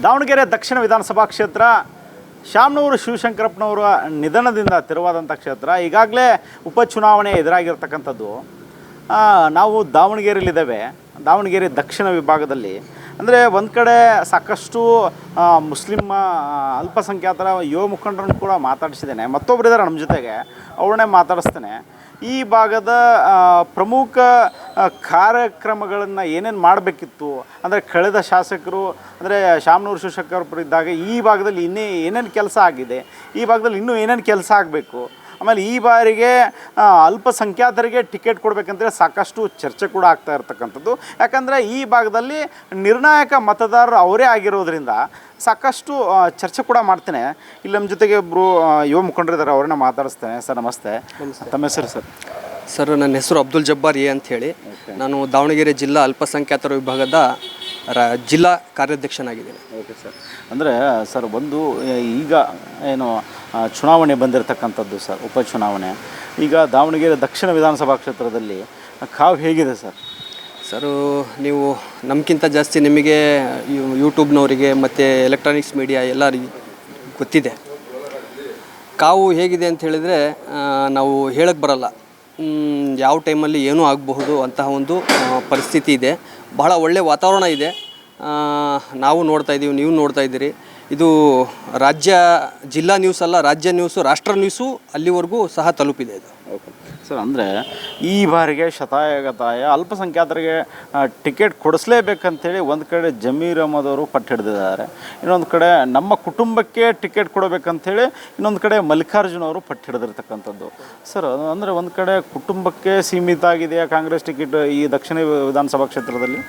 ದಾವಣಗೆರೆ ದಕ್ಷಿಣ ವಿಧಾನಸಭಾ ಕ್ಷೇತ್ರ ಶಾಮನೂರು ಶಿವಶಂಕರಪ್ಪನವರ ನಿಧನದಿಂದ ತೆರವಾದಂಥ ಕ್ಷೇತ್ರ. ಈಗಾಗಲೇ ಉಪಚುನಾವಣೆ ಎದುರಾಗಿರ್ತಕ್ಕಂಥದ್ದು. ನಾವು ದಾವಣಗೆರೆಯಲ್ಲಿದ್ದೇವೆ. ದಾವಣಗೆರೆ ದಕ್ಷಿಣ ವಿಭಾಗದಲ್ಲಿ ಅಂದರೆ ಒಂದು ಕಡೆ ಸಾಕಷ್ಟು ಮುಸ್ಲಿಂ ಅಲ್ಪಸಂಖ್ಯಾತರ ಯುವ ಮುಖಂಡರನ್ನು ಕೂಡ ಮಾತಾಡಿಸಿದ್ದೇನೆ. ಮತ್ತೊಬ್ಬರಿದ್ದಾರೆ ನಮ್ಮ ಜೊತೆಗೆ, ಅವ್ರನ್ನೇ ಮಾತಾಡಿಸ್ತೇನೆ. ಈ ಭಾಗದ ಪ್ರಮುಖ ಕಾರ್ಯಕ್ರಮಗಳನ್ನು ಏನೇನು ಮಾಡಬೇಕಿತ್ತು ಅಂದರೆ ಕಳೆದ ಶಾಸಕರು ಅಂದರೆ ಶಾಮನೂರು ಶಿವಶಂಕರಪ್ಪರು ಇದ್ದಾಗ ಈ ಭಾಗದಲ್ಲಿ ಏನೇನು ಕೆಲಸ ಆಗಿದೆ, ಈ ಭಾಗದಲ್ಲಿ ಇನ್ನೂ ಏನೇನು ಕೆಲಸ ಆಗಬೇಕು, ಆಮೇಲೆ ಈ ಬಾರಿಗೆ ಅಲ್ಪಸಂಖ್ಯಾತರಿಗೆ ಟಿಕೆಟ್ ಕೊಡಬೇಕಂತೇಳಿ ಸಾಕಷ್ಟು ಚರ್ಚೆ ಕೂಡ ಆಗ್ತಾ ಇರ್ತಕ್ಕಂಥದ್ದು. ಯಾಕಂದರೆ ಈ ಭಾಗದಲ್ಲಿ ನಿರ್ಣಾಯಕ ಮತದಾರರು ಅವರೇ ಆಗಿರೋದ್ರಿಂದ ಸಾಕಷ್ಟು ಚರ್ಚೆ ಕೂಡ ಮಾಡ್ತೇನೆ. ಇಲ್ಲಿ ನಮ್ಮ ಜೊತೆಗೆ ಒಬ್ಬರು ಯುವ ಮುಖಂಡರಿದ್ದಾರೆ, ಅವ್ರನ್ನ ಮಾತಾಡಿಸ್ತೇನೆ. ಸರ್ ನಮಸ್ತೆ. ತಮ್ಮ ಹೆಸರು ಸರ್? ಸರ್ ನನ್ನ ಹೆಸರು ಅಬ್ದುಲ್ ಜಬ್ಬಾರ್ ಎ ಅಂಥೇಳಿ. ನಾನು ದಾವಣಗೆರೆ ಜಿಲ್ಲಾ ಅಲ್ಪಸಂಖ್ಯಾತರ ವಿಭಾಗದ ಜಿಲ್ಲಾ ಕಾರ್ಯಾಧ್ಯಕ್ಷನಾಗಿದ್ದೇನೆ. Okay sir. ಅಂದರೆ ಸರ್ ಒಂದು ಈಗ ಏನು ಚುನಾವಣೆ ಬಂದಿರತಕ್ಕಂಥದ್ದು ಸರ್, ಉಪಚುನಾವಣೆ. ಈಗ ದಾವಣಗೆರೆ ದಕ್ಷಿಣ ವಿಧಾನಸಭಾ ಕ್ಷೇತ್ರದಲ್ಲಿ ಕಾವು ಹೇಗಿದೆ ಸರ್? ಸರು ನೀವು ನಮಗಿಂತ ಜಾಸ್ತಿ ನಿಮಗೆ ಯೂಟ್ಯೂಬ್ನವರಿಗೆ ಮತ್ತು ಎಲೆಕ್ಟ್ರಾನಿಕ್ಸ್ ಮೀಡಿಯಾ ಎಲ್ಲರಿಗೂ ಗೊತ್ತಿದೆ. ಕಾವು ಹೇಗಿದೆ ಅಂತ ಹೇಳಿದರೆ ನಾವು ಹೇಳಕ್ಕೆ ಬರಲ್ಲ. ಯಾವ ಟೈಮಲ್ಲಿ ಏನೂ ಆಗಬಹುದು ಅಂತಹ ಒಂದು ಪರಿಸ್ಥಿತಿ ಇದೆ. ಬಹಳ ಒಳ್ಳೆಯ ವಾತಾವರಣ ಇದೆ. ನಾವು ನೋಡ್ತಾ ಇದ್ದೀವಿ, ನೀವು ನೋಡ್ತಾ ಇದ್ದೀರಿ. ಇದು ಜಿಲ್ಲಾ ನ್ಯೂಸ್ ಅಲ್ಲ, ರಾಜ್ಯ ನ್ಯೂಸು, ರಾಷ್ಟ್ರ ನ್ಯೂಸು ಅಲ್ಲಿವರೆಗೂ ಸಹ ತಲುಪಿದೆ ಇದು. Okay sir. ಅಂದರೆ ಈ ಬಾರಿಗೆ ಶತಾಯಗತಾಯ ಅಲ್ಪಸಂಖ್ಯಾತರಿಗೆ ಟಿಕೆಟ್ ಕೊಡಿಸ್ಲೇಬೇಕಂತೇಳಿ ಒಂದು ಕಡೆ ಜಮೀರ್ ಅಹಮದ್ ಅವರು ಪಟ್ಟು ಹಿಡಿದಿದ್ದಾರೆ, ಇನ್ನೊಂದು ಕಡೆ ನಮ್ಮ ಕುಟುಂಬಕ್ಕೆ ಟಿಕೆಟ್ ಕೊಡಬೇಕಂತೇಳಿ ಇನ್ನೊಂದು ಕಡೆ ಮಲ್ಲಿಕಾರ್ಜುನ್ ಅವರು ಪಟ್ಟು ಹಿಡಿದಿರ್ತಕ್ಕಂಥದ್ದು. ಸರ್ ಅಂದರೆ ಒಂದು ಕಡೆ ಕುಟುಂಬಕ್ಕೆ ಸೀಮಿತ ಆಗಿದೆಯಾ ಕಾಂಗ್ರೆಸ್ ಟಿಕೆಟ್ ಈ ದಕ್ಷಿಣ ವಿಧಾನಸಭಾ ಕ್ಷೇತ್ರದಲ್ಲಿ?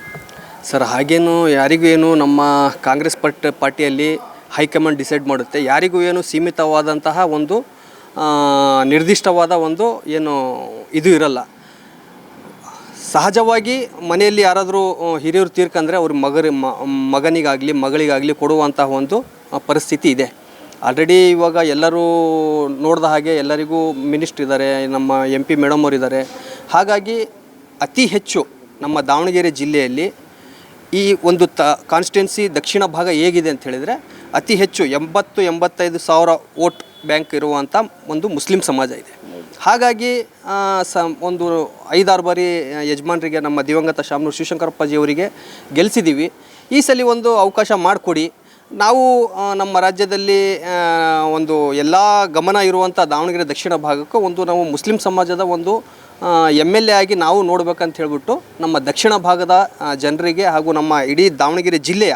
ಸರ್ ಹಾಗೇನು ಯಾರಿಗೂ ಏನು ನಮ್ಮ ಕಾಂಗ್ರೆಸ್ ಪಾರ್ಟಿಯಲ್ಲಿ ಹೈಕಮಾಂಡ್ ಡಿಸೈಡ್ ಮಾಡುತ್ತೆ. ಯಾರಿಗೂ ಏನು ಸೀಮಿತವಾದಂತಹ ಒಂದು ನಿರ್ದಿಷ್ಟವಾದ ಒಂದು ಏನು ಇದು ಇರಲ್ಲ. ಸಹಜವಾಗಿ ಮನೆಯಲ್ಲಿ ಯಾರಾದರೂ ಹಿರಿಯರು ತೀರ್ಕಂದರೆ ಅವ್ರ ಮಗನಿಗಾಗಲಿ ಮಗಳಿಗಾಗಲಿ ಕೊಡುವಂತಹ ಒಂದು ಪರಿಸ್ಥಿತಿ ಇದೆ. ಆಲ್ರೆಡಿ ಇವಾಗ ಎಲ್ಲರೂ ನೋಡಿದ ಹಾಗೆ ಎಲ್ಲರಿಗೂ ಮಿನಿಸ್ಟ್ರ್ ಇದ್ದಾರೆ, ನಮ್ಮ MP ಮೇಡಮ್ ಅವರಿದ್ದಾರೆ. ಹಾಗಾಗಿ ಅತಿ ಹೆಚ್ಚು ನಮ್ಮ ದಾವಣಗೆರೆ ಜಿಲ್ಲೆಯಲ್ಲಿ ಈ ಒಂದು ಕಾನ್ಸ್ಟಿಟ್ಯುನ್ಸಿ ದಕ್ಷಿಣ ಭಾಗ ಹೇಗಿದೆ ಅಂತ ಹೇಳಿದರೆ ಅತಿ ಹೆಚ್ಚು 80-85 ಸಾವಿರ ವೋಟ್ ಬ್ಯಾಂಕ್ ಇರುವಂಥ ಒಂದು ಮುಸ್ಲಿಂ ಸಮಾಜ ಇದೆ. ಹಾಗಾಗಿ ಒಂದು 5-6 ಬಾರಿ ಯಜಮಾನರಿಗೆ ನಮ್ಮ ದಿವಂಗತ ಶಾಮನೂರು ಶಿವಶಂಕರಪ್ಪಾಜಿಯವರಿಗೆ ಗೆಲ್ಲಿಸಿದ್ದೀವಿ. ಈ ಸಲ ಒಂದು ಅವಕಾಶ ಮಾಡಿಕೊಡಿ. ನಾವು ನಮ್ಮ ರಾಜ್ಯದಲ್ಲಿ ಒಂದು ಎಲ್ಲ ಗಮನ ಇರುವಂಥ ದಾವಣಗೆರೆ ದಕ್ಷಿಣ ಭಾಗಕ್ಕೂ ಒಂದು ನಾವು ಮುಸ್ಲಿಂ ಸಮಾಜದ ಒಂದು MLA ಆಗಿ ನಾವು ನೋಡ್ಬೇಕಂತ ಹೇಳ್ಬಿಟ್ಟು ನಮ್ಮ ದಕ್ಷಿಣ ಭಾಗದ ಜನರಿಗೆ ಹಾಗೂ ನಮ್ಮ ಇಡೀ ದಾವಣಗೆರೆ ಜಿಲ್ಲೆಯ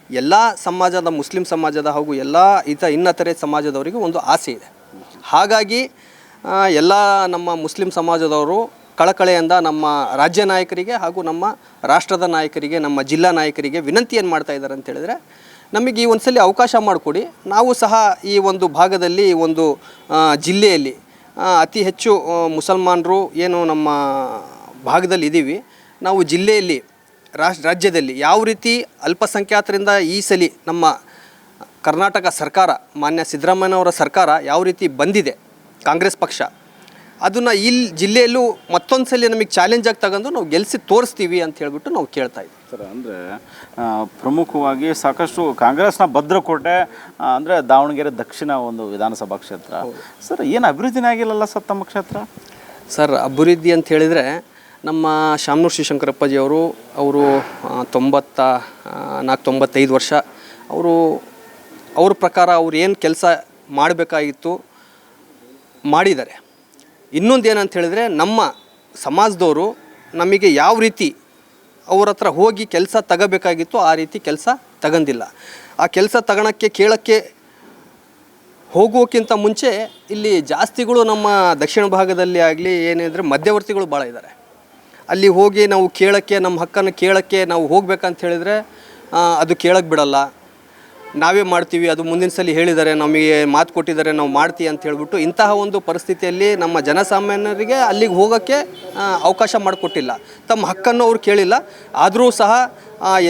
ಎಲ್ಲ ಸಮಾಜದ ಮುಸ್ಲಿಂ ಸಮಾಜದ ಹಾಗೂ ಎಲ್ಲ ಇನ್ನಿತರೆ ಸಮಾಜದವರಿಗೆ ಒಂದು ಆಸೆ ಇದೆ. ಹಾಗಾಗಿ ಎಲ್ಲ ನಮ್ಮ ಮುಸ್ಲಿಂ ಸಮಾಜದವರು ಕಳಕಳೆಯಿಂದ ನಮ್ಮ ರಾಜ್ಯ ನಾಯಕರಿಗೆ ಹಾಗೂ ನಮ್ಮ ರಾಷ್ಟ್ರದ ನಾಯಕರಿಗೆ, ನಮ್ಮ ಜಿಲ್ಲಾ ನಾಯಕರಿಗೆ ವಿನಂತಿ ಏನು ಮಾಡ್ತಾ ಇದ್ದಾರೆ ಅಂತ ಹೇಳಿದ್ರೆ, ನಮಗೆ ಈ ಒಂದು ಸಲ ಅವಕಾಶ ಮಾಡಿಕೊಡಿ. ನಾವು ಸಹ ಈ ಒಂದು ಭಾಗದಲ್ಲಿ ಒಂದು ಜಿಲ್ಲೆಯಲ್ಲಿ ಅತಿ ಹೆಚ್ಚು ಮುಸಲ್ಮಾನರು ಏನು ನಮ್ಮ ಭಾಗದಲ್ಲಿ ಇದ್ದೀವಿ. ನಾವು ಜಿಲ್ಲೆಯಲ್ಲಿ ರಾಜ್ಯದಲ್ಲಿ ಯಾವ ರೀತಿ ಅಲ್ಪಸಂಖ್ಯಾತರಿಂದ ಈ ಸಲ ನಮ್ಮ ಕರ್ನಾಟಕ ಸರ್ಕಾರ, ಮಾನ್ಯ ಸಿದ್ದರಾಮಯ್ಯನವರ ಸರ್ಕಾರ ಯಾವ ರೀತಿ ಬಂದಿದೆ ಕಾಂಗ್ರೆಸ್ ಪಕ್ಷ, ಅದನ್ನು ಇಲ್ಲಿ ಜಿಲ್ಲೆಯಲ್ಲೂ ಮತ್ತೊಂದು ಸಲ ನಮಗೆ ಚಾಲೆಂಜಾಗಿ ತಗೊಂಡು ನಾವು ಗೆಲ್ಲಿಸಿ ತೋರಿಸ್ತೀವಿ ಅಂತ ಹೇಳ್ಬಿಟ್ಟು ನಾವು ಕೇಳ್ತಾ ಇದ್ದೀವಿ. ಸರ್ ಅಂದರೆ ಪ್ರಮುಖವಾಗಿ ಸಾಕಷ್ಟು ಕಾಂಗ್ರೆಸ್ನ ಭದ್ರಕೋಟೆ ಅಂದರೆ ದಾವಣಗೆರೆ ದಕ್ಷಿಣ ಒಂದು ವಿಧಾನಸಭಾ ಕ್ಷೇತ್ರ. ಸರ್ ಏನು ಅಭಿವೃದ್ಧಿನೇ ಆಗಿಲ್ಲಲ್ಲ ಸರ್ ತಮ್ಮ ಕ್ಷೇತ್ರ? ಸರ್ ಅಭಿವೃದ್ಧಿ ಅಂತ ಹೇಳಿದರೆ ನಮ್ಮ ಶಾಮನೂರು ಶಿವಶಂಕರಪ್ಪಾಜಿಯವರು 94-95 ವರ್ಷ ಅವ್ರ ಪ್ರಕಾರ ಅವ್ರು ಏನು ಕೆಲಸ ಮಾಡಬೇಕಾಗಿತ್ತು ಮಾಡಿದ್ದಾರೆ. ಇನ್ನೊಂದು ಏನಂತ ಹೇಳಿದರೆ ನಮ್ಮ ಸಮಾಜದವರು ನಮಗೆ ಯಾವ ರೀತಿ ಅವ್ರ ಹತ್ರ ಹೋಗಿ ಕೆಲಸ ತಗೋಬೇಕಾಗಿತ್ತು ಆ ರೀತಿ ಕೆಲಸ ತಗೊಂಡಿಲ್ಲ. ಆ ಕೆಲಸ ತಗೊಳಕ್ಕೆ ಕೇಳೋಕ್ಕೆ ಹೋಗೋಕ್ಕಿಂತ ಮುಂಚೆ ಇಲ್ಲಿ ಜಾಸ್ತಿಗಳು ನಮ್ಮ ದಕ್ಷಿಣ ಭಾಗದಲ್ಲಿ ಆಗಲಿ ಏನಿದ್ರೆ ಮಧ್ಯವರ್ತಿಗಳು ಭಾಳ ಇದ್ದಾರೆ. ಅಲ್ಲಿ ಹೋಗಿ ನಾವು ಕೇಳೋಕ್ಕೆ, ನಮ್ಮ ಹಕ್ಕನ್ನು ಕೇಳೋಕ್ಕೆ ನಾವು ಹೋಗ್ಬೇಕಂತ ಹೇಳಿದರೆ ಅದು ಕೇಳಕ್ಕೆ ಬಿಡಲ್ಲ. ನಾವೇ ಮಾಡ್ತೀವಿ, ಅದು ಮುಂದಿನ ಸಲ ಹೇಳಿದ್ದಾರೆ, ನಮಗೆ ಮಾತು ಕೊಟ್ಟಿದ್ದಾರೆ, ನಾವು ಮಾಡ್ತೀವಿ ಅಂತ ಹೇಳ್ಬಿಟ್ಟು ಇಂತಹ ಒಂದು ಪರಿಸ್ಥಿತಿಯಲ್ಲಿ ನಮ್ಮ ಜನಸಾಮಾನ್ಯರಿಗೆ ಅಲ್ಲಿಗೆ ಹೋಗೋಕ್ಕೆ ಅವಕಾಶ ಮಾಡಿಕೊಟ್ಟಿಲ್ಲ. ತಮ್ಮ ಹಕ್ಕನ್ನು ಅವರು ಕೇಳಿಲ್ಲ. ಆದರೂ ಸಹ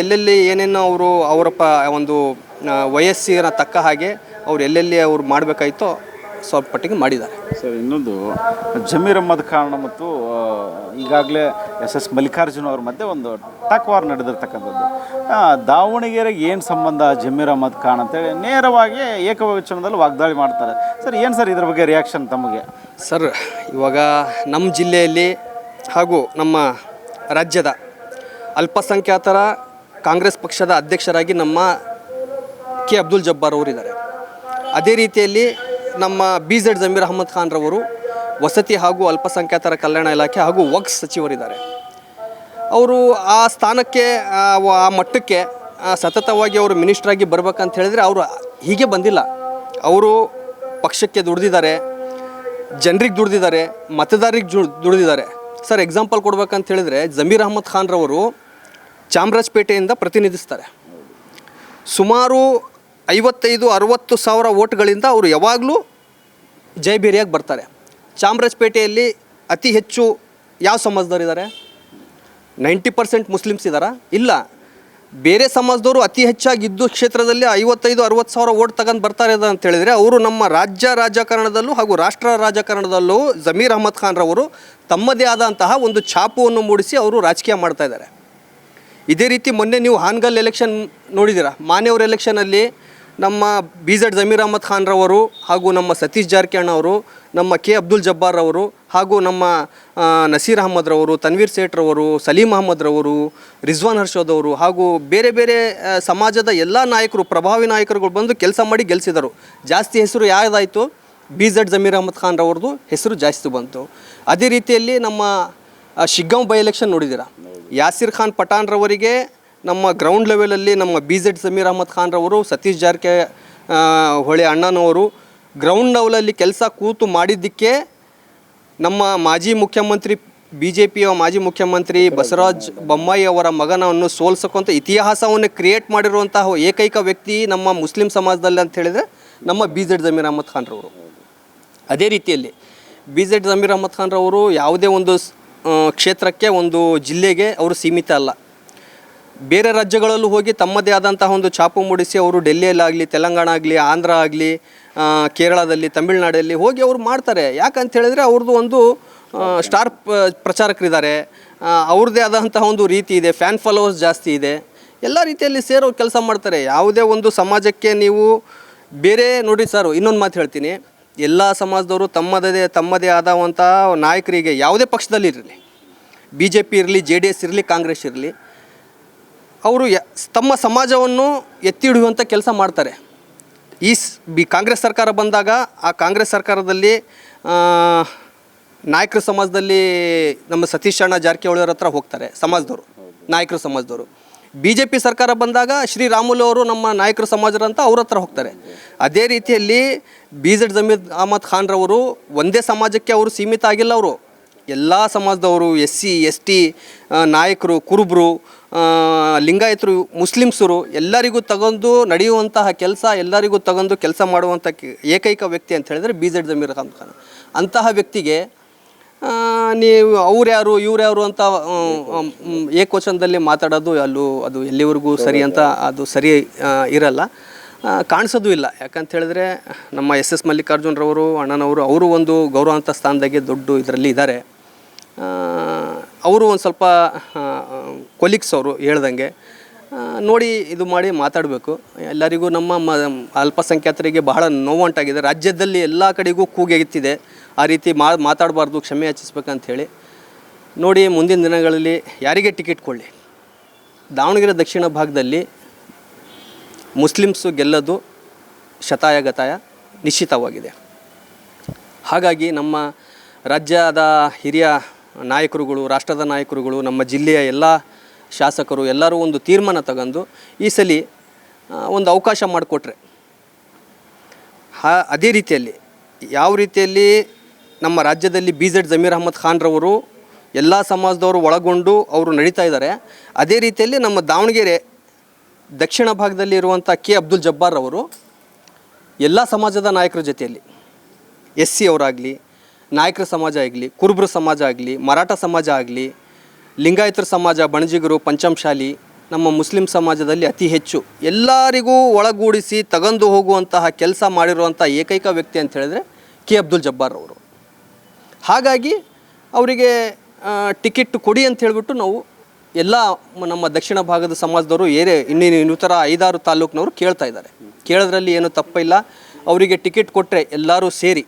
ಎಲ್ಲೆಲ್ಲಿ ಏನೇನು ಅವರ ಒಂದು ವಯಸ್ಸಿನ ತಕ್ಕ ಹಾಗೆ ಅವ್ರು ಎಲ್ಲೆಲ್ಲಿ ಅವ್ರು ಮಾಡಬೇಕಾಯ್ತೋ ಸ್ವಲ್ಪ ಮಟ್ಟಿಗೆ ಮಾಡಿದ್ದಾರೆ. ಸರ್, ಇನ್ನೊಂದು ಜಮೀರ್ ಅಹ್ಮದ್ ಖಾನ್ ಮತ್ತು ಈಗಾಗಲೇ ಎಸ್ ಮಲ್ಲಿಕಾರ್ಜುನ ಅವ್ರ ಮಧ್ಯೆ ಒಂದು ಟಕ್ ವಾರ್ ನಡೆದಿರ್ತಕ್ಕಂಥದ್ದು. ದಾವಣಗೆರೆಗೆ ಏನು ಸಂಬಂಧ ಜಮೀರ್ ಅಹ್ಮದ್ ಖಾನ್ ಅಂತೇಳಿ ನೇರವಾಗಿ ಏಕವಚನದಲ್ಲಿ ವಾಗ್ದಾಳಿ ಮಾಡ್ತಾರೆ. ಸರ್, ಏನು ಸರ್ ಇದ್ರ ಬಗ್ಗೆ ರಿಯಾಕ್ಷನ್ ತಮಗೆ? ಸರ್, ಇವಾಗ ನಮ್ಮ ಜಿಲ್ಲೆಯಲ್ಲಿ ಹಾಗೂ ನಮ್ಮ ರಾಜ್ಯದ ಅಲ್ಪಸಂಖ್ಯಾತರ ಕಾಂಗ್ರೆಸ್ ಪಕ್ಷದ ಅಧ್ಯಕ್ಷರಾಗಿ ನಮ್ಮ ಕೆ ಅಬ್ದುಲ್ ಜಬ್ಬಾರ್ ಅವರಿದ್ದಾರೆ. ಅದೇ ರೀತಿಯಲ್ಲಿ ನಮ್ಮ BZ ಜಮೀರ್ ಅಹ್ಮದ್ ಖಾನ್ ರವರು ವಸತಿ ಹಾಗೂ ಅಲ್ಪಸಂಖ್ಯಾತರ ಕಲ್ಯಾಣ ಇಲಾಖೆ ಹಾಗೂ ವಕ್ಫ್ ಸಚಿವರಿದ್ದಾರೆ. ಅವರು ಆ ಸ್ಥಾನಕ್ಕೆ ಆ ಮಟ್ಟಕ್ಕೆ ಸತತವಾಗಿ ಅವರು ಮಿನಿಸ್ಟ್ರಾಗಿ ಬರ್ಬೇಕಂತ ಹೇಳಿದರೆ ಅವರು ಹೀಗೆ ಬಂದಿಲ್ಲ. ಅವರು ಪಕ್ಷಕ್ಕೆ ದುಡಿದಿದ್ದಾರೆ, ಜನರಿಗೆ ದುಡಿದಿದ್ದಾರೆ, ಮತದಾರರಿಗೆ ದುಡಿದಿದ್ದಾರೆ. ಸರ್, ಎಕ್ಸಾಂಪಲ್ ಕೊಡ್ಬೇಕಂತ ಹೇಳಿದರೆ ಜಮೀರ್ ಅಹ್ಮದ್ ಖಾನ್ ರವರು ಚಾಮರಾಜಪೇಟೆಯಿಂದ ಪ್ರತಿನಿಧಿಸ್ತಾರೆ. ಸುಮಾರು 55-60 ಸಾವಿರ ಓಟ್ಗಳಿಂದ ಅವರು ಯಾವಾಗಲೂ ಜಯಬೇರಿಯಾಗಿ ಬರ್ತಾರೆ. ಚಾಮರಾಜಪೇಟೆಯಲ್ಲಿ ಅತಿ ಹೆಚ್ಚು ಯಾವ ಸಮಾಜದವರಿದ್ದಾರೆ? 90% ಮುಸ್ಲಿಮ್ಸ್ ಇದ್ದಾರಾ? ಇಲ್ಲ. ಬೇರೆ ಸಮಾಜದವರು ಅತಿ ಹೆಚ್ಚಾಗಿ ಇದ್ದು ಕ್ಷೇತ್ರದಲ್ಲಿ 55-60 ಸಾವಿರ ಓಟ್ ತಗೊಂಡು ಬರ್ತಾರೆ ಅಂತ ಹೇಳಿದರೆ ಅವರು ನಮ್ಮ ರಾಜ್ಯ ರಾಜಕಾರಣದಲ್ಲೂ ಹಾಗೂ ರಾಷ್ಟ್ರ ರಾಜಕಾರಣದಲ್ಲೂ ಜಮೀರ್ ಅಹ್ಮದ್ ಖಾನ್ ರವರು ತಮ್ಮದೇ ಆದಂತಹ ಒಂದು ಛಾಪುವನ್ನು ಮೂಡಿಸಿ ಅವರು ರಾಜಕೀಯ ಮಾಡ್ತಾ ಇದ್ದಾರೆ. ಇದೇ ರೀತಿ ಮೊನ್ನೆ ನೀವು ಹಾನಗಲ್ ಎಲೆಕ್ಷನ್ ನೋಡಿದ್ದೀರಾ. ಮಾನ್ಯವ್ರ ಎಲೆಕ್ಷನಲ್ಲಿ ನಮ್ಮ BZ ಜಮೀರ್ ಅಹ್ಮದ್ ಖಾನ್ ರವರು ಹಾಗೂ ನಮ್ಮ ಸತೀಶ್ ಜಾರಕಿಹೊಳಿ ಅವರು, ನಮ್ಮ ಕೆ ಅಬ್ದುಲ್ ಜಬ್ಬಾರ್ ಅವರು ಹಾಗೂ ನಮ್ಮ ನಸೀರ್ ಅಹಮದ್ ರವರು, ತನ್ವೀರ್ ಸೇಠ್ ರವರು, ಸಲೀಂ ಅಹಮದ್ ರವರು, ರಿಜ್ವಾನ್ ಹರ್ಷದ್ ಅವರು ಹಾಗೂ ಬೇರೆ ಬೇರೆ ಸಮಾಜದ ಎಲ್ಲ ನಾಯಕರು, ಪ್ರಭಾವಿ ನಾಯಕರುಗಳು ಬಂದು ಕೆಲಸ ಮಾಡಿ ಗೆಲ್ಲಿಸಿದರು. ಜಾಸ್ತಿ ಹೆಸರು ಯಾವುದಾಯಿತು? BZ ಜಮೀರ್ ಅಹ್ಮದ್ ಖಾನ್ ರವ್ರದ್ದು ಹೆಸರು ಜಾಸ್ತಿ ಬಂತು. ಅದೇ ರೀತಿಯಲ್ಲಿ ನಮ್ಮ ಶಿಗ್ಗಾಂವ್ ಬೈ ಎಲೆಕ್ಷನ್ ನೋಡಿದ್ದೀರಾ. ಯಾಸಿರ್ ಖಾನ್ ಪಠಾಣ್ ರವರಿಗೆ ನಮ್ಮ ಗ್ರೌಂಡ್ ಲೆವೆಲಲ್ಲಿ ನಮ್ಮ BZ ಜಮೀರ್ ಅಹ್ಮದ್ ಖಾನ್ ರವರು, ಸತೀಶ್ ಜಾರಕಿಹೊಳಿ ಅಣ್ಣನವರು ಗ್ರೌಂಡ್ ಲೆವೆಲಲ್ಲಿ ಕೆಲಸ ಕೂತು ಮಾಡಿದ್ದಕ್ಕೆ ನಮ್ಮ ಮಾಜಿ ಮುಖ್ಯಮಂತ್ರಿ BJPಯ ಮಾಜಿ ಮುಖ್ಯಮಂತ್ರಿ ಬಸವರಾಜ ಬೊಮ್ಮಾಯಿ ಅವರ ಮಗನನ್ನು ಸೋಲ್ಸಕ್ಕಂಥ ಇತಿಹಾಸವನ್ನು ಕ್ರಿಯೇಟ್ ಮಾಡಿರುವಂತಹ ಏಕೈಕ ವ್ಯಕ್ತಿ ನಮ್ಮ ಮುಸ್ಲಿಂ ಸಮಾಜದಲ್ಲಿ ಅಂತ ಹೇಳಿದರೆ ನಮ್ಮ BZ ಜಮೀರ್ ಅಹ್ಮದ್ ಖಾನ್ ರವರು. ಅದೇ ರೀತಿಯಲ್ಲಿ BZ ಜಮೀರ್ ಅಹ್ಮದ್ ಖಾನ್ ರವರು ಯಾವುದೇ ಒಂದು ಕ್ಷೇತ್ರಕ್ಕೆ, ಒಂದು ಜಿಲ್ಲೆಗೆ ಅವರು ಸೀಮಿತ ಅಲ್ಲ. ಬೇರೆ ರಾಜ್ಯಗಳಲ್ಲೂ ಹೋಗಿ ತಮ್ಮದೇ ಆದಂತಹ ಒಂದು ಛಾಪು ಮೂಡಿಸಿ ಅವರು ಡೆಲ್ಲಿಯಲ್ಲಾಗಲಿ, ತೆಲಂಗಾಣ ಆಗಲಿ, ಆಂಧ್ರ ಆಗಲಿ, ಕೇರಳದಲ್ಲಿ, ತಮಿಳುನಾಡಲ್ಲಿ ಹೋಗಿ ಅವರು ಮಾಡ್ತಾರೆ. ಯಾಕಂತ ಹೇಳಿದರೆ ಅವ್ರದ್ದು ಒಂದು ಸ್ಟಾರ್ ಪ್ರಚಾರಕರಿದ್ದಾರೆ, ಅವ್ರದ್ದೇ ಆದಂತಹ ಒಂದು ರೀತಿ ಇದೆ, ಫ್ಯಾನ್ ಫಾಲೋವರ್ಸ್ ಜಾಸ್ತಿ ಇದೆ. ಎಲ್ಲ ರೀತಿಯಲ್ಲಿ ಸೇರಿ ಅವ್ರು ಕೆಲಸ ಮಾಡ್ತಾರೆ. ಯಾವುದೇ ಒಂದು ಸಮಾಜಕ್ಕೆ ನೀವು ಬೇರೆ ನೋಡಿ ಸರ್, ಇನ್ನೊಂದು ಮಾತು ಹೇಳ್ತೀನಿ, ಎಲ್ಲ ಸಮಾಜದವರು ತಮ್ಮದೇ ಆದಂಥ ನಾಯಕರಿಗೆ ಯಾವುದೇ ಪಕ್ಷದಲ್ಲಿ ಇರಲಿ, BJP ಇರಲಿ, JDS ಇರಲಿ, ಕಾಂಗ್ರೆಸ್ ಇರಲಿ, ಅವರು ತಮ್ಮ ಸಮಾಜವನ್ನು ಎತ್ತಿ ಹಿಡಿಯುವಂಥ ಕೆಲಸ ಮಾಡ್ತಾರೆ. ಕಾಂಗ್ರೆಸ್ ಸರ್ಕಾರ ಬಂದಾಗ ಆ ಕಾಂಗ್ರೆಸ್ ಸರ್ಕಾರದಲ್ಲಿ ನಾಯಕರ ಸಮಾಜದಲ್ಲಿ ನಮ್ಮ ಸತೀಶ್ ಅಣ್ಣ ಜಾರಕಿಹೊಳಿಯವ್ರ ಹತ್ರ ಹೋಗ್ತಾರೆ ಸಮಾಜದವರು, ನಾಯಕರ ಸಮಾಜದವರು. BJP ಸರ್ಕಾರ ಬಂದಾಗ ಶ್ರೀರಾಮುಲು ಅವರು ನಮ್ಮ ನಾಯಕರ ಸಮಾಜರಂತ ಅವ್ರ ಹತ್ರ ಹೋಗ್ತಾರೆ. ಅದೇ ರೀತಿಯಲ್ಲಿ BZ ಜಮೀರ್ ಅಹ್ಮದ್ ಖಾನ್ ರವರು ಒಂದೇ ಸಮಾಜಕ್ಕೆ ಅವರು ಸೀಮಿತ ಆಗಿಲ್ಲ. ಅವರು ಎಲ್ಲ ಸಮಾಜದವರು, SC ST ನಾಯಕರು, ಕುರುಬರು, ಲಿಂಗಾಯತರು, ಮುಸ್ಲಿಮ್ಸರು ಎಲ್ಲರಿಗೂ ತಗೊಂಡು ನಡೆಯುವಂತಹ ಕೆಲಸ, ಎಲ್ಲರಿಗೂ ತಗೊಂಡು ಕೆಲಸ ಮಾಡುವಂಥ ಏಕೈಕ ವ್ಯಕ್ತಿ ಅಂತ ಹೇಳಿದರೆ BZ ಜಮೀರ್ ಅಹ್ಮದ್ ಖಾನ್. ಅಂತಹ ವ್ಯಕ್ತಿಗೆ ನೀವು ಅವ್ರ್ಯಾರು ಇವ್ರ್ಯಾರು ಅಂತ ಏಕವಚನದಲ್ಲಿ ಮಾತಾಡೋದು ಅದು ಎಲ್ಲಿವರೆಗೂ ಸರಿ ಅಂತ ಅದು ಸರಿ ಇರಲ್ಲ, ಕಾಣಿಸೋದು ಇಲ್ಲ. ಯಾಕಂತ ಹೇಳಿದ್ರೆ ನಮ್ಮ SS ಮಲ್ಲಿಕಾರ್ಜುನರವರು ಅಣ್ಣನವರು ಅವರು ಒಂದು ಗೌರವಾನ್ವಿತ ಸ್ಥಾನದಾಗೆ ದೊಡ್ಡ ಇದರಲ್ಲಿ ಇದ್ದಾರೆ. ಅವರು ಒಂದು ಸ್ವಲ್ಪ ಕೊಲೀಗ್ಸ್ ಅವರು ಹೇಳ್ದಂಗೆ ನೋಡಿ ಇದು ಮಾಡಿ ಮಾತಾಡಬೇಕು. ಎಲ್ಲರಿಗೂ ನಮ್ಮ ಅಲ್ಪಸಂಖ್ಯಾತರಿಗೆ ಬಹಳ ನೋವುಂಟಾಗಿದೆ. ರಾಜ್ಯದಲ್ಲಿ ಎಲ್ಲ ಕಡೆಗೂ ಕೂಗೆತ್ತಿದೆ. ಆ ರೀತಿ ಮಾತಾಡಬಾರ್ದು, ಕ್ಷಮೆ ಯಾಚಿಸ್ಬೇಕಂತ ಹೇಳಿ ನೋಡಿ. ಮುಂದಿನ ದಿನಗಳಲ್ಲಿ ಯಾರಿಗೆ ಟಿಕೆಟ್ ಕೊಡಲಿ, ದಾವಣಗೆರೆ ದಕ್ಷಿಣ ಭಾಗದಲ್ಲಿ ಮುಸ್ಲಿಮ್ಸು ಗೆಲ್ಲೋದು ಶತಾಯಗತಾಯ ನಿಶ್ಚಿತವಾಗಿದೆ. ಹಾಗಾಗಿ ನಮ್ಮ ರಾಜ್ಯದ ಹಿರಿಯ ನಾಯಕರುಗಳು, ರಾಷ್ಟ್ರದ ನಾಯಕರುಗಳು, ನಮ್ಮ ಜಿಲ್ಲೆಯ ಎಲ್ಲ ಶಾಸಕರು ಎಲ್ಲರೂ ಒಂದು ತೀರ್ಮಾನ ತಗೊಂಡು ಈ ಸಲ ಒಂದು ಅವಕಾಶ ಮಾಡಿಕೊಟ್ರೆ, ಅದೇ ರೀತಿಯಲ್ಲಿ ಯಾವ ರೀತಿಯಲ್ಲಿ ನಮ್ಮ ರಾಜ್ಯದಲ್ಲಿ BZ ಜಮೀರ್ ಅಹ್ಮದ್ ಖಾನ್ ರವರು ಎಲ್ಲ ಸಮಾಜದವರು ಒಳಗೊಂಡು ಅವರು ನಡೀತಾ ಇದ್ದಾರೆ, ಅದೇ ರೀತಿಯಲ್ಲಿ ನಮ್ಮ ದಾವಣಗೆರೆ ದಕ್ಷಿಣ ಭಾಗದಲ್ಲಿ ಇರುವಂಥ ಕೆ ಅಬ್ದುಲ್ ಜಬ್ಬಾರ್ ಅವರು ಎಲ್ಲ ಸಮಾಜದ ನಾಯಕರ ಜೊತೆಯಲ್ಲಿ SC ಅವರಾಗಲಿ, ನಾಯಕರ ಸಮಾಜ ಆಗಲಿ, ಕುರುಬರ ಸಮಾಜ ಆಗಲಿ, ಮರಾಠ ಸಮಾಜ ಆಗಲಿ, ಲಿಂಗಾಯತರ ಸಮಾಜ, ಬಣಜಿಗರು, ಪಂಚಮಶಾಲಿ, ನಮ್ಮ ಮುಸ್ಲಿಂ ಸಮಾಜದಲ್ಲಿ ಅತಿ ಹೆಚ್ಚು ಎಲ್ಲರಿಗೂ ಒಳಗೂಡಿಸಿ ತಗೊಂಡು ಹೋಗುವಂತಹ ಕೆಲಸ ಮಾಡಿರುವಂಥ ಏಕೈಕ ವ್ಯಕ್ತಿ ಅಂತ ಹೇಳಿದ್ರೆ ಕೆ ಅಬ್ದುಲ್ ಜಬ್ಬಾರ್ ಅವರು. ಹಾಗಾಗಿ ಅವರಿಗೆ ಟಿಕೆಟ್ ಕೊಡಿ ಅಂತ ಹೇಳಿಬಿಟ್ಟು ನಾವು ಎಲ್ಲ ನಮ್ಮ ದಕ್ಷಿಣ ಭಾಗದ ಸಮಾಜದವರು ಇನ್ನಿತರ 5-6 ತಾಲೂಕಿನವರು ಕೇಳ್ತಾ ಇದ್ದಾರೆ. ಕೇಳೋದ್ರಲ್ಲಿ ಏನು ತಪ್ಪಿಲ್ಲ. ಅವರಿಗೆ ಟಿಕೆಟ್ ಕೊಟ್ಟರೆ ಎಲ್ಲರೂ ಸೇರಿ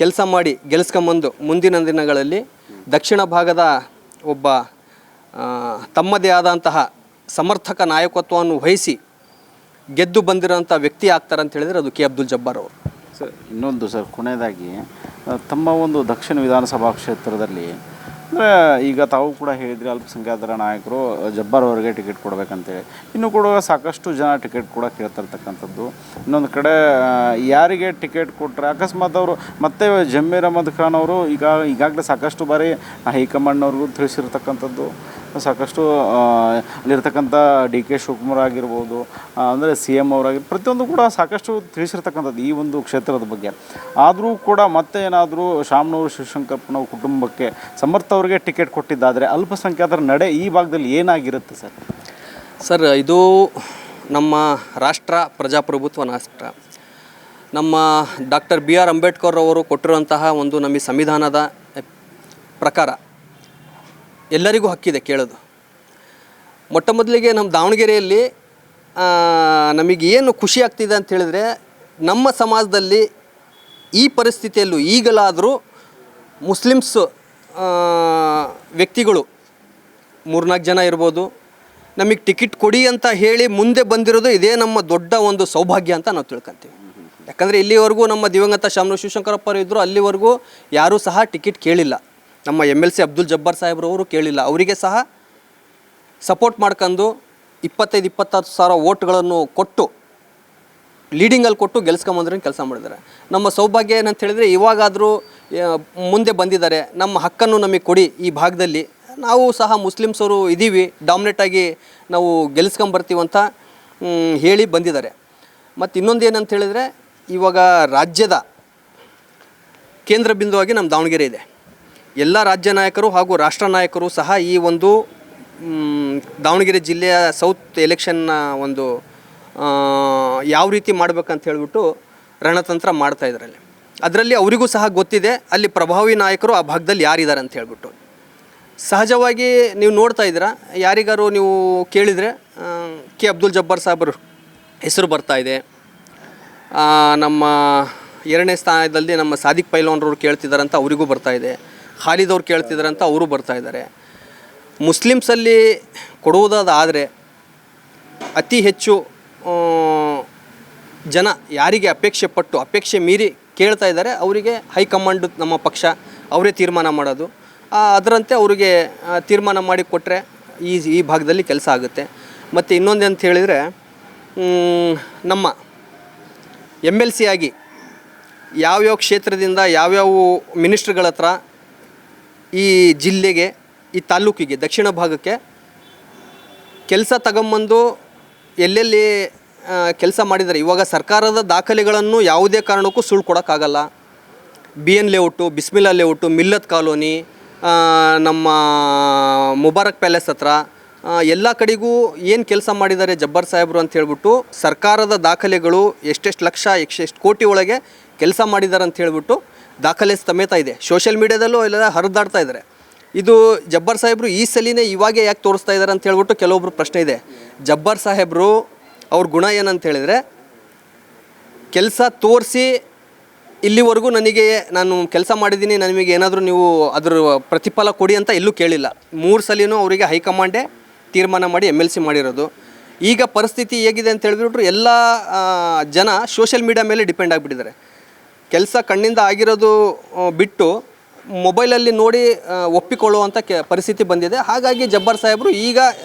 ಕೆಲಸ ಮಾಡಿ ಗೆಲ್ಲಿಸ್ಕೊಂಬಂದು ಮುಂದಿನ ದಿನಗಳಲ್ಲಿ ದಕ್ಷಿಣ ಭಾಗದ ಒಬ್ಬ ತಮ್ಮದೇ ಆದಂತಹ ಸಮರ್ಥಕ ನಾಯಕತ್ವವನ್ನು ವಹಿಸಿ ಗೆದ್ದು ಬಂದಿರೋಂಥ ವ್ಯಕ್ತಿ ಆಗ್ತಾರೆ ಅಂತ ಹೇಳಿದರೆ ಅದು ಕೆ ಅಬ್ದುಲ್ ಜಬ್ಬಾರ್ ಅವರು. ಸರ್ ಇನ್ನೊಂದು ಸರ್ ಕೊನೆಯದಾಗಿ ತಮ್ಮ ಒಂದು ದಕ್ಷಿಣ ವಿಧಾನಸಭಾ ಕ್ಷೇತ್ರದಲ್ಲಿ ಅಂದರೆ ಈಗ ತಾವು ಕೂಡ ಹೇಳಿದ್ರಿ ಅಲ್ಪಸಂಖ್ಯಾತರ ನಾಯಕರು ಜಬ್ಬಾರ್ ಅವರಿಗೆ ಟಿಕೆಟ್ ಕೊಡಬೇಕಂತೇಳಿ, ಇನ್ನೂ ಕೂಡ ಸಾಕಷ್ಟು ಜನ ಟಿಕೆಟ್ ಕೂಡ ಕೇಳ್ತಾ ಇರ್ತಕ್ಕಂಥದ್ದು. ಇನ್ನೊಂದು ಕಡೆ ಯಾರಿಗೆ ಟಿಕೆಟ್ ಕೊಟ್ಟರೆ ಅಕಸ್ಮಾತ್ ಅವರು ಮತ್ತೆ ಜಮೀರ್ ಅಹಮದ್ ಖಾನ್ ಅವರು ಈಗಾಗಲೇ ಸಾಕಷ್ಟು ಬಾರಿ ಹೈಕಮಾಂಡ್ನವ್ರಿಗೂ ತಿಳಿಸಿರ್ತಕ್ಕಂಥದ್ದು, ಸಾಕಷ್ಟು ಅಲ್ಲಿರ್ತಕ್ಕಂಥ ಡಿ ಕೆ ಶಿವಕುಮಾರ್ ಆಗಿರ್ಬೋದು, ಅಂದರೆ ಸಿ ಎಮ್ ಅವರಾಗಿ ಪ್ರತಿಯೊಂದು ಕೂಡ ಸಾಕಷ್ಟು ತಿಳಿಸಿರ್ತಕ್ಕಂಥದ್ದು ಈ ಒಂದು ಕ್ಷೇತ್ರದ ಬಗ್ಗೆ. ಆದರೂ ಕೂಡ ಮತ್ತೆ ಏನಾದರೂ ಶಾಮನೂರು ಶಿವಶಂಕರಪ್ಪನವ್ರ ಕುಟುಂಬಕ್ಕೆ ಸಮರ್ಥವ್ರಿಗೆ ಟಿಕೆಟ್ ಕೊಟ್ಟಿದ್ದಾದರೆ ಅಲ್ಪಸಂಖ್ಯಾತರ ನಡೆ ಈ ಭಾಗದಲ್ಲಿ ಏನಾಗಿರುತ್ತೆ ಸರ್? ಸರ್, ಇದು ನಮ್ಮ ರಾಷ್ಟ್ರ ಪ್ರಜಾಪ್ರಭುತ್ವ ರಾಷ್ಟ್ರ. ನಮ್ಮ ಡಾಕ್ಟರ್ ಬಿ ಆರ್ ಅಂಬೇಡ್ಕರ್ ಅವರು ಕೊಟ್ಟಿರುವಂತಹ ಒಂದು ನಮಗೆ ಸಂವಿಧಾನದ ಪ್ರಕಾರ ಎಲ್ಲರಿಗೂ ಹಕ್ಕಿದೆ ಕೇಳೋದು. ಮೊಟ್ಟ ಮೊದಲಿಗೆ ನಮ್ಮ ದಾವಣಗೆರೆಯಲ್ಲಿ ನಮಗೇನು ಖುಷಿ ಆಗ್ತಿದೆ ಅಂತ ಹೇಳಿದರೆ, ನಮ್ಮ ಸಮಾಜದಲ್ಲಿ ಈ ಪರಿಸ್ಥಿತಿಯಲ್ಲೂ ಈಗಲಾದರೂ ಮುಸ್ಲಿಮ್ಸ್ ವ್ಯಕ್ತಿಗಳು 3-4 ಜನ ಇರ್ಬೋದು, ನಮಗೆ ಟಿಕೆಟ್ ಕೊಡಿ ಅಂತ ಹೇಳಿ ಮುಂದೆ ಬಂದಿರೋದು ಇದೇ ನಮ್ಮ ದೊಡ್ಡ ಒಂದು ಸೌಭಾಗ್ಯ ಅಂತ ನಾವು ತಿಳ್ಕೊತೀವಿ. ಯಾಕಂದರೆ ಇಲ್ಲಿವರೆಗೂ ನಮ್ಮ ದಿವಂಗತ ಶಾಮನೂರು ಶಿವಶಂಕರಪ್ಪ ಇದ್ದರು, ಅಲ್ಲಿವರೆಗೂ ಯಾರೂ ಸಹ ಟಿಕೆಟ್ ಕೇಳಿಲ್ಲ. ನಮ್ಮ MLC ಅಬ್ದುಲ್ ಜಬ್ಬಾರ್ ಸಾಹೇಬ್ರವರು ಕೇಳಿಲ್ಲ. ಅವರಿಗೆ ಸಹ ಸಪೋರ್ಟ್ ಮಾಡ್ಕೊಂಡು 25-26 ಸಾವಿರ ವೋಟ್ಗಳನ್ನು ಕೊಟ್ಟು ಲೀಡಿಂಗಲ್ಲಿ ಕೊಟ್ಟು ಗೆಲ್ಸ್ಕೊಂಬಂದ್ರೆ ಕೆಲಸ ಮಾಡಿದ್ದಾರೆ. ನಮ್ಮ ಸೌಭಾಗ್ಯ ಏನಂತ ಹೇಳಿದರೆ, ಇವಾಗಾದರೂ ಮುಂದೆ ಬಂದಿದ್ದಾರೆ, ನಮ್ಮ ಹಕ್ಕನ್ನು ನಮಗೆ ಕೊಡಿ, ಈ ಭಾಗದಲ್ಲಿ ನಾವು ಸಹ ಮುಸ್ಲಿಮ್ಸವರು ಇದ್ದೀವಿ, ಡಾಮಿನೇಟಾಗಿ ನಾವು ಗೆಲ್ಸ್ಕೊಂಬರ್ತೀವಿ ಅಂತ ಹೇಳಿ ಬಂದಿದ್ದಾರೆ. ಮತ್ತು ಇನ್ನೊಂದು ಏನಂತ ಹೇಳಿದರೆ, ಇವಾಗ ರಾಜ್ಯದ ಕೇಂದ್ರ ಬಿಂದುವಾಗಿ ನಮ್ಮ ದಾವಣಗೆರೆ ಇದೆ. ಎಲ್ಲ ರಾಜ್ಯ ನಾಯಕರು ಹಾಗೂ ರಾಷ್ಟ್ರ ನಾಯಕರು ಸಹ ಈ ಒಂದು ದಾವಣಗೆರೆ ಜಿಲ್ಲೆಯ ಸೌತ್ ಎಲೆಕ್ಷನ್ನ ಒಂದು ಯಾವ ರೀತಿ ಮಾಡ್ಬೇಕಂತ ಹೇಳಿಬಿಟ್ಟು ರಣತಂತ್ರ ಮಾಡ್ತಾಯಿದ್ದಾರೆ. ಅದರಲ್ಲಿ ಅವರಿಗೂ ಸಹ ಗೊತ್ತಿದೆ ಅಲ್ಲಿ ಪ್ರಭಾವಿ ನಾಯಕರು ಆ ಭಾಗದಲ್ಲಿ ಯಾರಿದ್ದಾರೆ ಅಂತ ಹೇಳ್ಬಿಟ್ಟು. ಸಹಜವಾಗಿ ನೀವು ನೋಡ್ತಾ ಇದ್ದೀರಾ, ಯಾರಿಗಾರು ನೀವು ಕೇಳಿದರೆ ಕೆ ಅಬ್ದುಲ್ ಜಬ್ಬಾರ್ ಸಾಹೇಬರು ಹೆಸರು ಬರ್ತಾಯಿದೆ. ನಮ್ಮ 2ನೇ ಸ್ಥಾನದಲ್ಲಿ ನಮ್ಮ ಸಾದಿಕ್ ಪೈಲ್ವಾನ್ರವ್ರು ಕೇಳ್ತಿದ್ದಾರಂತ ಅವರಿಗೂ ಬರ್ತಾಯಿದೆ. ಖಾಲಿದ್ ಅವ್ರು ಕೇಳ್ತಿದ್ದಾರಂತ ಅವರು ಬರ್ತಾಯಿದ್ದಾರೆ. ಮುಸ್ಲಿಮ್ಸಲ್ಲಿ ಕೊಡುವುದಾದರೆ ಅತಿ ಹೆಚ್ಚು ಜನ ಯಾರಿಗೆ ಅಪೇಕ್ಷೆ ಮೀರಿ ಕೇಳ್ತಾ ಇದ್ದಾರೆ ಅವರಿಗೆ ಹೈಕಮಾಂಡ್ ನಮ್ಮ ಪಕ್ಷ ಅವರೇ ತೀರ್ಮಾನ ಮಾಡೋದು. ಅದರಂತೆ ಅವರಿಗೆ ತೀರ್ಮಾನ ಮಾಡಿ ಕೊಟ್ಟರೆ ಈ ಭಾಗದಲ್ಲಿ ಕೆಲಸ ಆಗುತ್ತೆ. ಮತ್ತು ಇನ್ನೊಂದು ಅಂತ ಹೇಳಿದರೆ, ನಮ್ಮ MLC ಆಗಿ ಯಾವ್ಯಾವ ಕ್ಷೇತ್ರದಿಂದ ಯಾವ್ಯಾವ ಮಿನಿಸ್ಟ್ರುಗಳ ಹತ್ರ ಈ ಜಿಲ್ಲೆಗೆ, ಈ ತಾಲೂಕಿಗೆ, ದಕ್ಷಿಣ ಭಾಗಕ್ಕೆ ಕೆಲಸ ತಗೊಂಬಂದು ಎಲ್ಲೆಲ್ಲಿ ಕೆಲಸ ಮಾಡಿದ್ದಾರೆ. ಇವಾಗ ಸರ್ಕಾರದ ದಾಖಲೆಗಳನ್ನು ಯಾವುದೇ ಕಾರಣಕ್ಕೂ ಸುಳ್ಳು ಕೊಡೋಕ್ಕಾಗಲ್ಲ. BN layout, Bismillah layout, Millat colony, ನಮ್ಮ ಮುಬಾರಕ್ ಪ್ಯಾಲೇಸ್ ಹತ್ರ ಎಲ್ಲ ಕಡೆಗೂ ಏನು ಕೆಲಸ ಮಾಡಿದ್ದಾರೆ ಜಬ್ಬಾರ್ ಸಾಹೇಬರು ಅಂತ ಹೇಳ್ಬಿಟ್ಟು ಸರ್ಕಾರದ ದಾಖಲೆಗಳು ಎಷ್ಟೆಷ್ಟು ಲಕ್ಷ ಎಷ್ಟು ಕೋಟಿ ಒಳಗೆ ಕೆಲಸ ಮಾಡಿದ್ದಾರೆ ಅಂತ ಹೇಳ್ಬಿಟ್ಟು ದಾಖಲೆ ಸಮೇತ ಇದೆ. ಸೋಷಿಯಲ್ ಮೀಡ್ಯಾದಲ್ಲೂ ಎಲ್ಲ ಹರಿದಾಡ್ತಾ ಇದ್ದಾರೆ. ಇದು ಜಬ್ಬಾರ್ ಸಾಹೇಬರು ಈ ಸಲಿನೇ ಇವಾಗೆ ಯಾಕೆ ತೋರಿಸ್ತಾ ಇದ್ದಾರೆ ಅಂತ ಹೇಳ್ಬಿಟ್ಟು ಕೆಲವೊಬ್ರು ಪ್ರಶ್ನೆ ಇದೆ. ಜಬ್ಬಾರ್ ಸಾಹೇಬರು ಅವ್ರ ಗುಣ ಏನಂತ ಹೇಳಿದರೆ, ಕೆಲಸ ತೋರಿಸಿ ಇಲ್ಲಿವರೆಗೂ ನಾನು ಕೆಲಸ ಮಾಡಿದ್ದೀನಿ, ನನಗೆ ಏನಾದರೂ ನೀವು ಅದರ ಪ್ರತಿಫಲ ಕೊಡಿ ಅಂತ ಎಲ್ಲೂ ಕೇಳಿಲ್ಲ. 3 ಸಲಿನೂ ಅವರಿಗೆ ಹೈಕಮಾಂಡೇ ತೀರ್ಮಾನ ಮಾಡಿ MLC ಮಾಡಿರೋದು. ಈಗ ಪರಿಸ್ಥಿತಿ ಹೇಗಿದೆ ಅಂತ ಹೇಳಿಬಿಟ್ರು ಎಲ್ಲ ಜನ ಸೋಷಿಯಲ್ ಮೀಡ್ಯಾ ಮೇಲೆ ಡಿಪೆಂಡ್ ಆಗಿಬಿಟ್ಟಿದ್ದಾರೆ. ಕೆಲಸ ಕಣ್ಣಿಂದ ಆಗಿರೋದು ಬಿಟ್ಟು ಮೊಬೈಲಲ್ಲಿ ನೋಡಿ ಒಪ್ಪಿಕೊಳ್ಳುವಂಥ ಪರಿಸ್ಥಿತಿ ಬಂದಿದೆ. ಹಾಗಾಗಿ ಜಬ್ಬಾರ್ ಸಾಹೇಬರು ಈಗ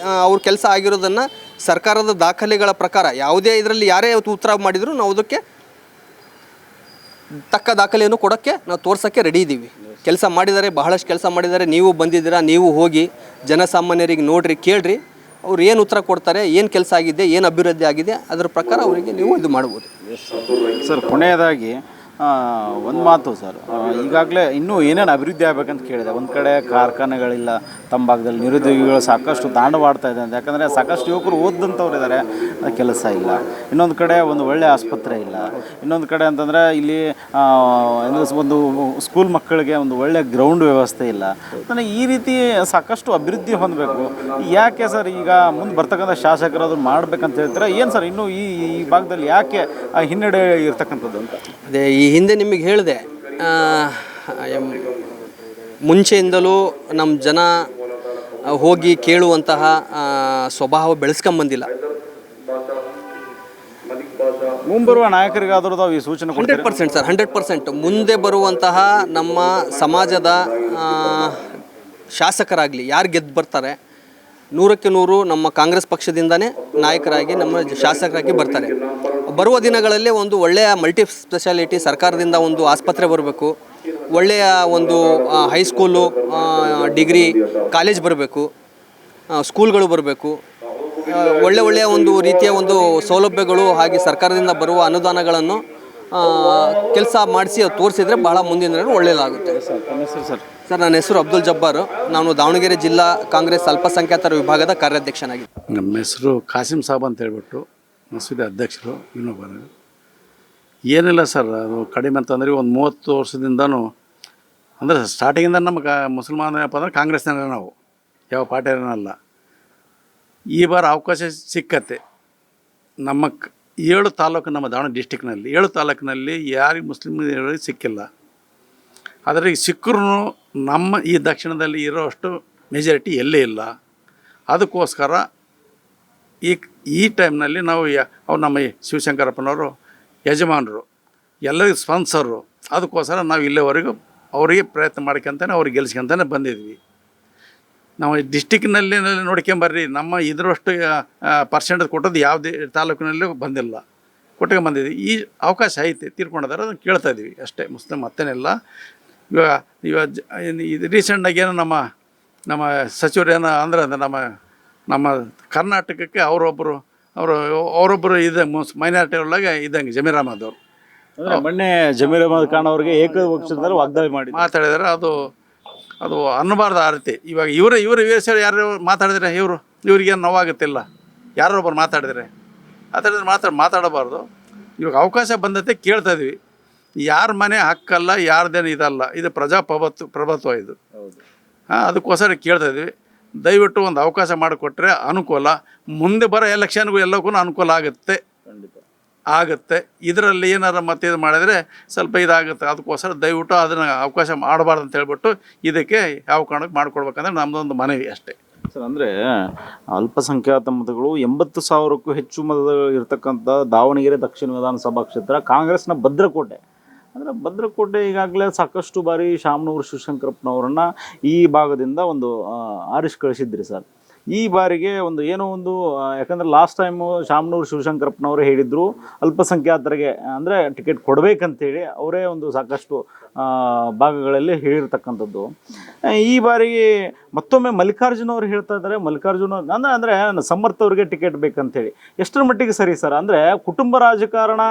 ಅವ್ರ ಕೆಲಸ ಆಗಿರೋದನ್ನು ಸರ್ಕಾರದ ದಾಖಲೆಗಳ ಪ್ರಕಾರ ಯಾವುದೇ ಇದರಲ್ಲಿ ಯಾರೇ ಉತ್ತರ ಮಾಡಿದರೂ ನಾವು ಅದಕ್ಕೆ ತಕ್ಕ ದಾಖಲೆಯನ್ನು ಕೊಡೋಕ್ಕೆ ನಾವು ತೋರ್ಸೋಕ್ಕೆ ರೆಡಿ ಇದ್ದೀವಿ. ಕೆಲಸ ಮಾಡಿದ್ದಾರೆ, ಬಹಳಷ್ಟು ಕೆಲಸ ಮಾಡಿದ್ದಾರೆ. ನೀವು ಬಂದಿದ್ದೀರಾ, ನೀವು ಹೋಗಿ ಜನಸಾಮಾನ್ಯರಿಗೆ ನೋಡ್ರಿ, ಕೇಳ್ರಿ, ಅವ್ರು ಏನು ಉತ್ತರ ಕೊಡ್ತಾರೆ, ಏನು ಕೆಲಸ ಆಗಿದೆ, ಏನು ಅಭಿವೃದ್ಧಿ ಆಗಿದೆ, ಅದರ ಪ್ರಕಾರ ಅವರಿಗೆ ನೀವು ಇದು ಮಾಡ್ಬೋದು. ಸರ್, ಕೊನೆಯದಾಗಿ ಒಂದು ಮಾತು ಸರ್, ಈಗಾಗಲೇ ಇನ್ನೂ ಏನೇನು ಅಭಿವೃದ್ಧಿ ಆಗಬೇಕಂತ ಕೇಳಿದೆ. ಒಂದು ಕಡೆ ಕಾರ್ಖಾನೆಗಳಿಲ್ಲ, ತಮ್ಮ ಭಾಗದಲ್ಲಿ ನಿರುದ್ಯೋಗಿಗಳು ಸಾಕಷ್ಟು ತಾಂಡವಾಡ್ತಾ ಇದೆ ಅಂತ. ಯಾಕಂದರೆ ಸಾಕಷ್ಟು ಯುವಕರು ಓದಂಥವ್ರು ಇದ್ದಾರೆ, ಕೆಲಸ ಇಲ್ಲ. ಇನ್ನೊಂದು ಕಡೆ ಒಂದು ಒಳ್ಳೆಯ ಆಸ್ಪತ್ರೆ ಇಲ್ಲ. ಇನ್ನೊಂದು ಕಡೆ ಅಂತಂದರೆ ಇಲ್ಲಿ ಒಂದು ಸ್ಕೂಲ್ ಮಕ್ಕಳಿಗೆ ಒಂದು ಒಳ್ಳೆಯ ಗ್ರೌಂಡ್ ವ್ಯವಸ್ಥೆ ಇಲ್ಲ. ಅಂದರೆ ಈ ರೀತಿ ಸಾಕಷ್ಟು ಅಭಿವೃದ್ಧಿ ಹೊಂದಬೇಕು. ಯಾಕೆ ಸರ್ ಈಗ ಮುಂದೆ ಬರ್ತಕ್ಕಂಥ ಶಾಸಕರು ಅದನ್ನು ಮಾಡಬೇಕಂತ ಹೇಳ್ತಾರೆ? ಏನು ಸರ್ ಇನ್ನೂ ಈ ಭಾಗದಲ್ಲಿ ಯಾಕೆ ಹಿನ್ನಡೆ ಇರ್ತಕ್ಕಂಥದ್ದು ಅಂತ? ಅದೇ ಈ ಹಿಂದೆ ನಿಮಗೆ ಹೇಳಿದೆ, ಮುಂಚೆಯಿಂದಲೂ ನಮ್ಮ ಜನ ಹೋಗಿ ಕೇಳುವಂತಹ ಸ್ವಭಾವ ಬೆಳೆಸ್ಕೊಂಬಂದಿಲ್ಲ. ಮುಂಬರುವ ನಾಯಕರಿಗಾದರೂ ತಾವು ಈ ಸೂಚನೆ 100% ಸರ್, 100%. ಮುಂದೆ ಬರುವಂತಹ ನಮ್ಮ ಸಮಾಜದ ಶಾಸಕರಾಗಲಿ ಯಾರು ಗೆದ್ದು ಬರ್ತಾರೆ, 100ಕ್ಕೆ 100 ನಮ್ಮ ಕಾಂಗ್ರೆಸ್ ಪಕ್ಷದಿಂದನೇ ನಾಯಕರಾಗಿ ನಮ್ಮ ಶಾಸಕರಾಗಿ ಬರ್ತಾರೆ. ಬರುವ ದಿನಗಳಲ್ಲಿ ಒಂದು ಒಳ್ಳೆಯ ಮಲ್ಟಿ ಸ್ಪೆಷಾಲಿಟಿ ಸರ್ಕಾರದಿಂದ ಒಂದು ಆಸ್ಪತ್ರೆ ಬರಬೇಕು, ಒಳ್ಳೆಯ ಒಂದು ಹೈಸ್ಕೂಲು, ಡಿಗ್ರಿ ಕಾಲೇಜ್ ಬರಬೇಕು, ಸ್ಕೂಲ್ಗಳು ಬರಬೇಕು, ಒಳ್ಳೆಯ ಒಂದು ರೀತಿಯ ಒಂದು ಸೌಲಭ್ಯಗಳು ಹಾಗೆ ಸರ್ಕಾರದಿಂದ ಬರುವ ಅನುದಾನಗಳನ್ನು ಕೆಲಸ ಮಾಡಿಸಿ ತೋರಿಸಿದರೆ ಬಹಳ ಮುಂದಿನ ದಿನಗಳು ಒಳ್ಳೆಯದಾಗುತ್ತೆ. ಸರ್, ನನ್ನ ಹೆಸರು ಅಬ್ದುಲ್ ಜಬ್ಬಾರ್. ನಾನು ದಾವಣಗೆರೆ ಜಿಲ್ಲಾ ಕಾಂಗ್ರೆಸ್ ಅಲ್ಪಸಂಖ್ಯಾತರ ವಿಭಾಗದ ಕಾರ್ಯಾಧ್ಯಕ್ಷನಾಗಿದ್ದೆ. ನಮ್ಮ ಹೆಸರು ಕಾಸಿಂ ಸಾಬ್ ಅಂತ ಹೇಳ್ಬಿಟ್ಟು ಮಸೂದೆ ಅಧ್ಯಕ್ಷರು ಇನ್ನೊಬ್ಬರು. ಏನಿಲ್ಲ ಸರ್, ಅದು ಕಡಿಮೆ ಅಂತಂದರೆ ಒಂದು 30 ವರ್ಷದಿಂದನೂ ಅಂದರೆ ಸ್ಟಾರ್ಟಿಂಗಿಂದ ನಮಗೆ ಮುಸಲ್ಮಾನ ಏನಪ್ಪ ಅಂದ್ರೆ ಕಾಂಗ್ರೆಸ್ನಾಗ ನಾವು ಯಾವ ಪಾರ್ಟಿಯಲ್ಲ. ಈ ಬಾರ ಅವಕಾಶ ಸಿಕ್ಕತ್ತೆ. ನಮ್ಮ 7 ತಾಲೂಕು, ನಮ್ಮ ದಾವಣಗೆರೆ ಡಿಸ್ಟಿಕ್ನಲ್ಲಿ 7 ತಾಲೂಕಿನಲ್ಲಿ ಯಾರಿಗೆ ಮುಸ್ಲಿಮ್ಗಳಿಗೆ ಸಿಕ್ಕಿಲ್ಲ. ಆದರೆ ಈಗ ಸಿಕ್ಕರೂ ನಮ್ಮ ಈ ದಕ್ಷಿಣದಲ್ಲಿ ಇರೋಷ್ಟು ಮೆಜಾರಿಟಿ ಎಲ್ಲೇ ಇಲ್ಲ. ಅದಕ್ಕೋಸ್ಕರ ಈ ಟೈಮ್ನಲ್ಲಿ ನಾವು ಅವ್ರು ನಮ್ಮ ಶಿವಶಂಕರಪ್ಪನವರು ಯಜಮಾನರು, ಎಲ್ಲರಿಗೂ ಸ್ಪಾನ್ಸರು. ಅದಕ್ಕೋಸ್ಕರ ನಾವು ಇಲ್ಲಿವರೆಗೂ ಅವರಿಗೆ ಪ್ರಯತ್ನ ಮಾಡ್ಕೊಂತಾನೆ ಅವ್ರಿಗೆ ಗೆಲ್ಸ್ಕೊಂತಾನೆ ಬಂದಿದ್ವಿ. ನಾವು ಡಿಸ್ಟಿಕ್ನಲ್ಲಿ ನೋಡ್ಕೊಂಬರ್ರಿ, ನಮ್ಮ ಇದರಷ್ಟು ಪರ್ಸೆಂಟೇಜ್ ಕೊಟ್ಟದ್ದು ಯಾವುದೇ ತಾಲೂಕಿನಲ್ಲೂ ಬಂದಿಲ್ಲ, ಕೊಟ್ಕೊಂಬಂದಿದ್ವಿ. ಈ ಅವಕಾಶ ಐತೆ, ತೀರ್ಕೊಂಡಿದ್ದಾರೆ, ಅದನ್ನು ಕೇಳ್ತಾ ಇದ್ದೀವಿ ಅಷ್ಟೇ, ಮುಸ್ಲಿಮ್ ಮತ್ತೇನಿಲ್ಲ. ಇವಾಗ ಇದು ರೀಸೆಂಟಾಗಿ ಏನೋ ನಮ್ಮ ಸಚಿವರು ಏನೋ ಅಂದ್ರೆ ನಮ್ಮ ಕರ್ನಾಟಕಕ್ಕೆ ಅವರೊಬ್ಬರು ಇದೆ ಮೈನಾರಿಟಿ ಒಳಗೆ ಇದ್ದಂಗೆ ಜಮೀರ್ ಅಹಮದ್ ಅವರು. ಮೊನ್ನೆ ಜಮೀರ್ ಅಹಮದ್ ಖಾನ್ ಅವರಿಗೆ ಏಕಪಕ್ಷದಲ್ಲಿ ವಾಗ್ದಾಳಿ ಮಾತಾಡಿದರೆ ಅದು ಅನ್ನಬಾರ್ದು ಆ ರೀತಿ. ಇವಾಗ ಇವರು ಯಾರು ಮಾತಾಡಿದ್ರೆ ಇವ್ರಿಗೇನು ನೋವಾಗುತ್ತಿಲ್ಲ. ಯಾರೊಬ್ಬರು ಮಾತಾಡಿದರೆ ಮಾತಾಡಬಾರ್ದು. ಇವಾಗ ಅವಕಾಶ ಬಂದತೆ ಕೇಳ್ತಾ ಇದ್ವಿ. ಯಾರ ಮನೆ ಹಕ್ಕಲ್ಲ, ಯಾರ್ದೇನು ಇದಲ್ಲ, ಇದು ಪ್ರಭುತ್ವ ಇದು. ಅದಕ್ಕೋಸ್ಕರ ಕೇಳ್ತಾ ಇದ್ವಿ, ದಯವಿಟ್ಟು ಒಂದು ಅವಕಾಶ ಮಾಡಿಕೊಟ್ರೆ ಅನುಕೂಲ. ಮುಂದೆ ಬರೋ ಎಲೆಕ್ಷನ್ಗೂ ಎಲ್ಲಕ್ಕೂ ಅನುಕೂಲ ಆಗುತ್ತೆ. ಇದರಲ್ಲಿ ಏನಾರು ಮತ್ತೆ ಇದು ಮಾಡಿದರೆ ಸ್ವಲ್ಪ ಇದಾಗುತ್ತೆ. ಅದಕ್ಕೋಸ್ಕರ ದಯವಿಟ್ಟು ಅದನ್ನು ಅವಕಾಶ ಮಾಡಬಾರ್ದು ಅಂತ ಹೇಳ್ಬಿಟ್ಟು ಇದಕ್ಕೆ ಯಾವ ಕಾರಣಕ್ಕೆ ಮಾಡಿಕೊಡ್ಬೇಕಂದ್ರೆ ನಮ್ಮದೊಂದು ಮನವಿ ಅಷ್ಟೇ ಸರ್. ಅಂದರೆ ಅಲ್ಪಸಂಖ್ಯಾತ ಮತಗಳು 80,000ಕ್ಕೂ ಹೆಚ್ಚು ಮತಗಳು ಇರತಕ್ಕಂಥ ದಾವಣಗೆರೆ ದಕ್ಷಿಣ ವಿಧಾನಸಭಾ ಕ್ಷೇತ್ರ ಕಾಂಗ್ರೆಸ್ನ ಭದ್ರಕೋಟೆ. ಅಂದರೆ ಭದ್ರಕೋಟೆ ಈಗಾಗಲೇ ಸಾಕಷ್ಟು ಬಾರಿ ಶಾಮನೂರು ಶಿವಶಂಕರಪ್ಪನವರನ್ನು ಈ ಭಾಗದಿಂದ ಒಂದು ಆರಿಸಿ ಕಳಿಸಿದ್ರಿ ಸರ್. ಈ ಬಾರಿಗೆ ಒಂದು ಏನೋ ಒಂದು, ಯಾಕಂದರೆ ಲಾಸ್ಟ್ ಟೈಮು ಶಾಮನೂರು ಶಿವಶಂಕರಪ್ಪನವರು ಹೇಳಿದರು ಅಲ್ಪಸಂಖ್ಯಾತರಿಗೆ ಅಂದರೆ ಟಿಕೆಟ್ ಕೊಡಬೇಕಂತೇಳಿ ಅವರೇ ಒಂದು ಸಾಕಷ್ಟು ಭಾಗಗಳಲ್ಲಿ ಹೇಳಿರ್ತಕ್ಕಂಥದ್ದು. ಈ ಬಾರಿಗೆ ಮತ್ತೊಮ್ಮೆ ಮಲ್ಲಿಕಾರ್ಜುನ ಅವರು ಹೇಳ್ತಾ ಇದ್ದಾರೆ, ಮಲ್ಲಿಕಾರ್ಜುನ ಅಂದರೆ ಸಮರ್ಥವ್ರಿಗೆ ಟಿಕೆಟ್ ಬೇಕಂತೇಳಿ. ಎಷ್ಟರ ಮಟ್ಟಿಗೆ ಸರಿ ಸರ್? ಅಂದರೆ ಕುಟುಂಬ ರಾಜಕಾರಣ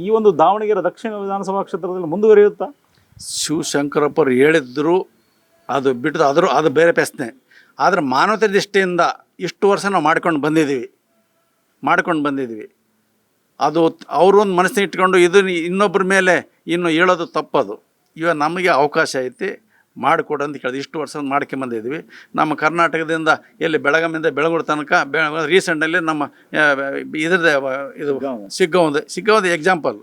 ಈ ಒಂದು ದಾವಣಗೆರೆ ದಕ್ಷಿಣ ವಿಧಾನಸಭಾ ಕ್ಷೇತ್ರದಲ್ಲಿ ಮುಂದುವರಿಯುತ್ತಾ? ಶಿವಶಂಕರಪ್ಪರು ಹೇಳಿದ್ರು, ಅದು ಬಿಟ್ಟು ಅದು ಬೇರೆ ಪ್ರಶ್ನೆ. ಆದರೆ ಮಾನವತೆ ದೃಷ್ಟಿಯಿಂದ ಇಷ್ಟು ವರ್ಷ ನಾವು ಮಾಡ್ಕೊಂಡು ಬಂದಿದ್ವಿ. ಅದು ಅವರು ಒಂದು ಮನಸ್ಸಿನ ಇಟ್ಕೊಂಡು ಇದು ಇನ್ನೊಬ್ಬರ ಮೇಲೆ ಇನ್ನು ಹೇಳೋದು ತಪ್ಪದು. ಇವಾಗ ನಮಗೆ ಅವಕಾಶ ಐತಿ, ಮಾಡಿಕೊಡು ಅಂತ ಕೇಳಿದ್ವಿ. ಇಷ್ಟು ವರ್ಷ ಮಾಡ್ಕೊಂಬಂದಿದ್ವಿ. ನಮ್ಮ ಕರ್ನಾಟಕದಿಂದ ಎಲ್ಲಿ ಬೆಳಗಾವಿಯಿಂದ ಬೆಳಗೂರು ತನಕ ರೀಸೆಂಟಲ್ಲಿ ನಮ್ಮ ಇದ್ರದ್ದು ಇದು ಸಿಗ್ಗಾಂವ್ ಎಕ್ಸಾಂಪಲ್.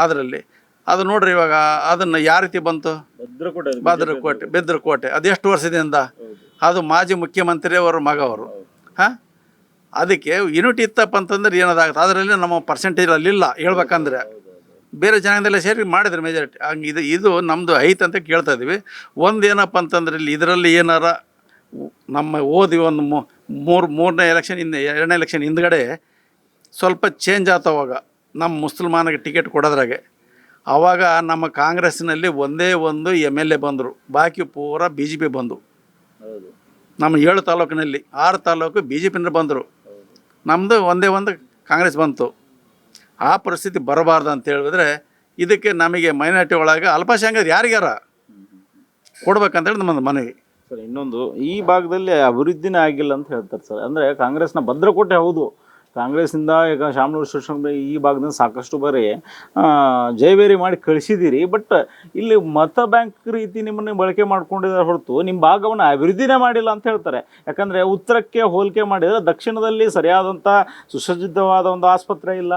ಅದರಲ್ಲಿ ಅದು ನೋಡ್ರಿ, ಇವಾಗ ಅದನ್ನು ಯಾವ ರೀತಿ ಬಂತು? ಭದ್ರಕೋಟೆ ಅದೆಷ್ಟು ವರ್ಷದಿಂದ? ಅದು ಮಾಜಿ ಮುಖ್ಯಮಂತ್ರಿ ಅವರ ಮಗ ಅವರು. ಅದಕ್ಕೆ ಯೂನಿಟಿ ಇತ್ತಪ್ಪ ಅಂತಂದ್ರೆ ಏನದಾಗುತ್ತೆ. ಅದರಲ್ಲಿ ನಮ್ಮ ಪರ್ಸೆಂಟೇಜ್ ಅಲ್ಲಿಲ್ಲ ಹೇಳ್ಬೇಕಂದ್ರೆ. ಬೇರೆ ಜನಾಂಗದಲ್ಲೇ ಸೇರಿ ಮಾಡಿದ್ರೆ ಮೆಜಾರಿಟಿ ಹಂಗೆ ಇದು ನಮ್ಮದು ಐತೆ ಅಂತ ಕೇಳ್ತಾ ಇದ್ದೀವಿ. ಒಂದು ಏನಪ್ಪ ಅಂತಂದ್ರೆ ಇದರಲ್ಲಿ ಏನಾರ ನಮ್ಮ ಒಂದು ಮೂರನೇ ಎಲೆಕ್ಷನ್ ಎರಡನೇ ಎಲೆಕ್ಷನ್ ಹಿಂದ್ಗಡೆ ಸ್ವಲ್ಪ ಚೇಂಜ್ ಆತವಾಗ ನಮ್ಮ ಮುಸಲ್ಮಾನಿಗೆ ಟಿಕೆಟ್ ಕೊಡೋದ್ರಾಗೆ. ಆವಾಗ ನಮ್ಮ ಕಾಂಗ್ರೆಸ್ನಲ್ಲಿ ಒಂದೇ ಒಂದು MLA ಬಂದರು, ಬಾಕಿ ಪೂರ BJP ಬಂದು. ನಮ್ಮ 7 ತಾಲೂಕಿನಲ್ಲಿ 6 ತಾಲೂಕು BJP ಬಂದರು, ನಮ್ಮದು ಒಂದೇ ಒಂದು ಕಾಂಗ್ರೆಸ್ ಬಂತು. ಆ ಪರಿಸ್ಥಿತಿ ಬರಬಾರ್ದು ಅಂತ ಹೇಳಿದ್ರೆ ಇದಕ್ಕೆ ನಮಗೆ ಮೈನಾರಿಟಿ ಒಳಗೆ ಅಲ್ಪಸಂಖ್ಯಾತ ಯಾರಿಗಾರ ಕೊಡ್ಬೇಕಂತೇಳಿ ನಮ್ಮದು ಮನವಿ. ಸರ್ ಇನ್ನೊಂದು, ಈ ಭಾಗದಲ್ಲಿ ಅಭಿವೃದ್ಧಿನೇ ಆಗಿಲ್ಲ ಅಂತ ಹೇಳ್ತಾರೆ ಸರ್. ಅಂದರೆ ಕಾಂಗ್ರೆಸ್ನ ಭದ್ರಕೋಟೆ ಹೌದು, ಕಾಂಗ್ರೆಸ್ಸಿಂದ ಈಗ ಶಾಮನೂರು ಶಿವಶಂಕರ ಈ ಭಾಗದಿಂದ ಸಾಕಷ್ಟು ಬಾರಿ ಜಯಬೇರಿ ಮಾಡಿ ಕಳಿಸಿದ್ದೀರಿ. ಬಟ್ ಇಲ್ಲಿ ಮತ ಬ್ಯಾಂಕ್ ರೀತಿ ನಿಮ್ಮನ್ನು ಬಳಕೆ ಮಾಡ್ಕೊಂಡಿದ್ದಾರೆ ಹೊರತು ನಿಮ್ಮ ಭಾಗವನ್ನು ಅಭಿವೃದ್ಧಿನೇ ಮಾಡಿಲ್ಲ ಅಂತ ಹೇಳ್ತಾರೆ. ಯಾಕಂದರೆ ಉತ್ತರಕ್ಕೆ ಹೋಲಿಕೆ ಮಾಡಿದರೆ ದಕ್ಷಿಣದಲ್ಲಿ ಸರಿಯಾದಂಥ ಸುಸಜ್ಜಿತವಾದ ಒಂದು ಆಸ್ಪತ್ರೆ ಇಲ್ಲ,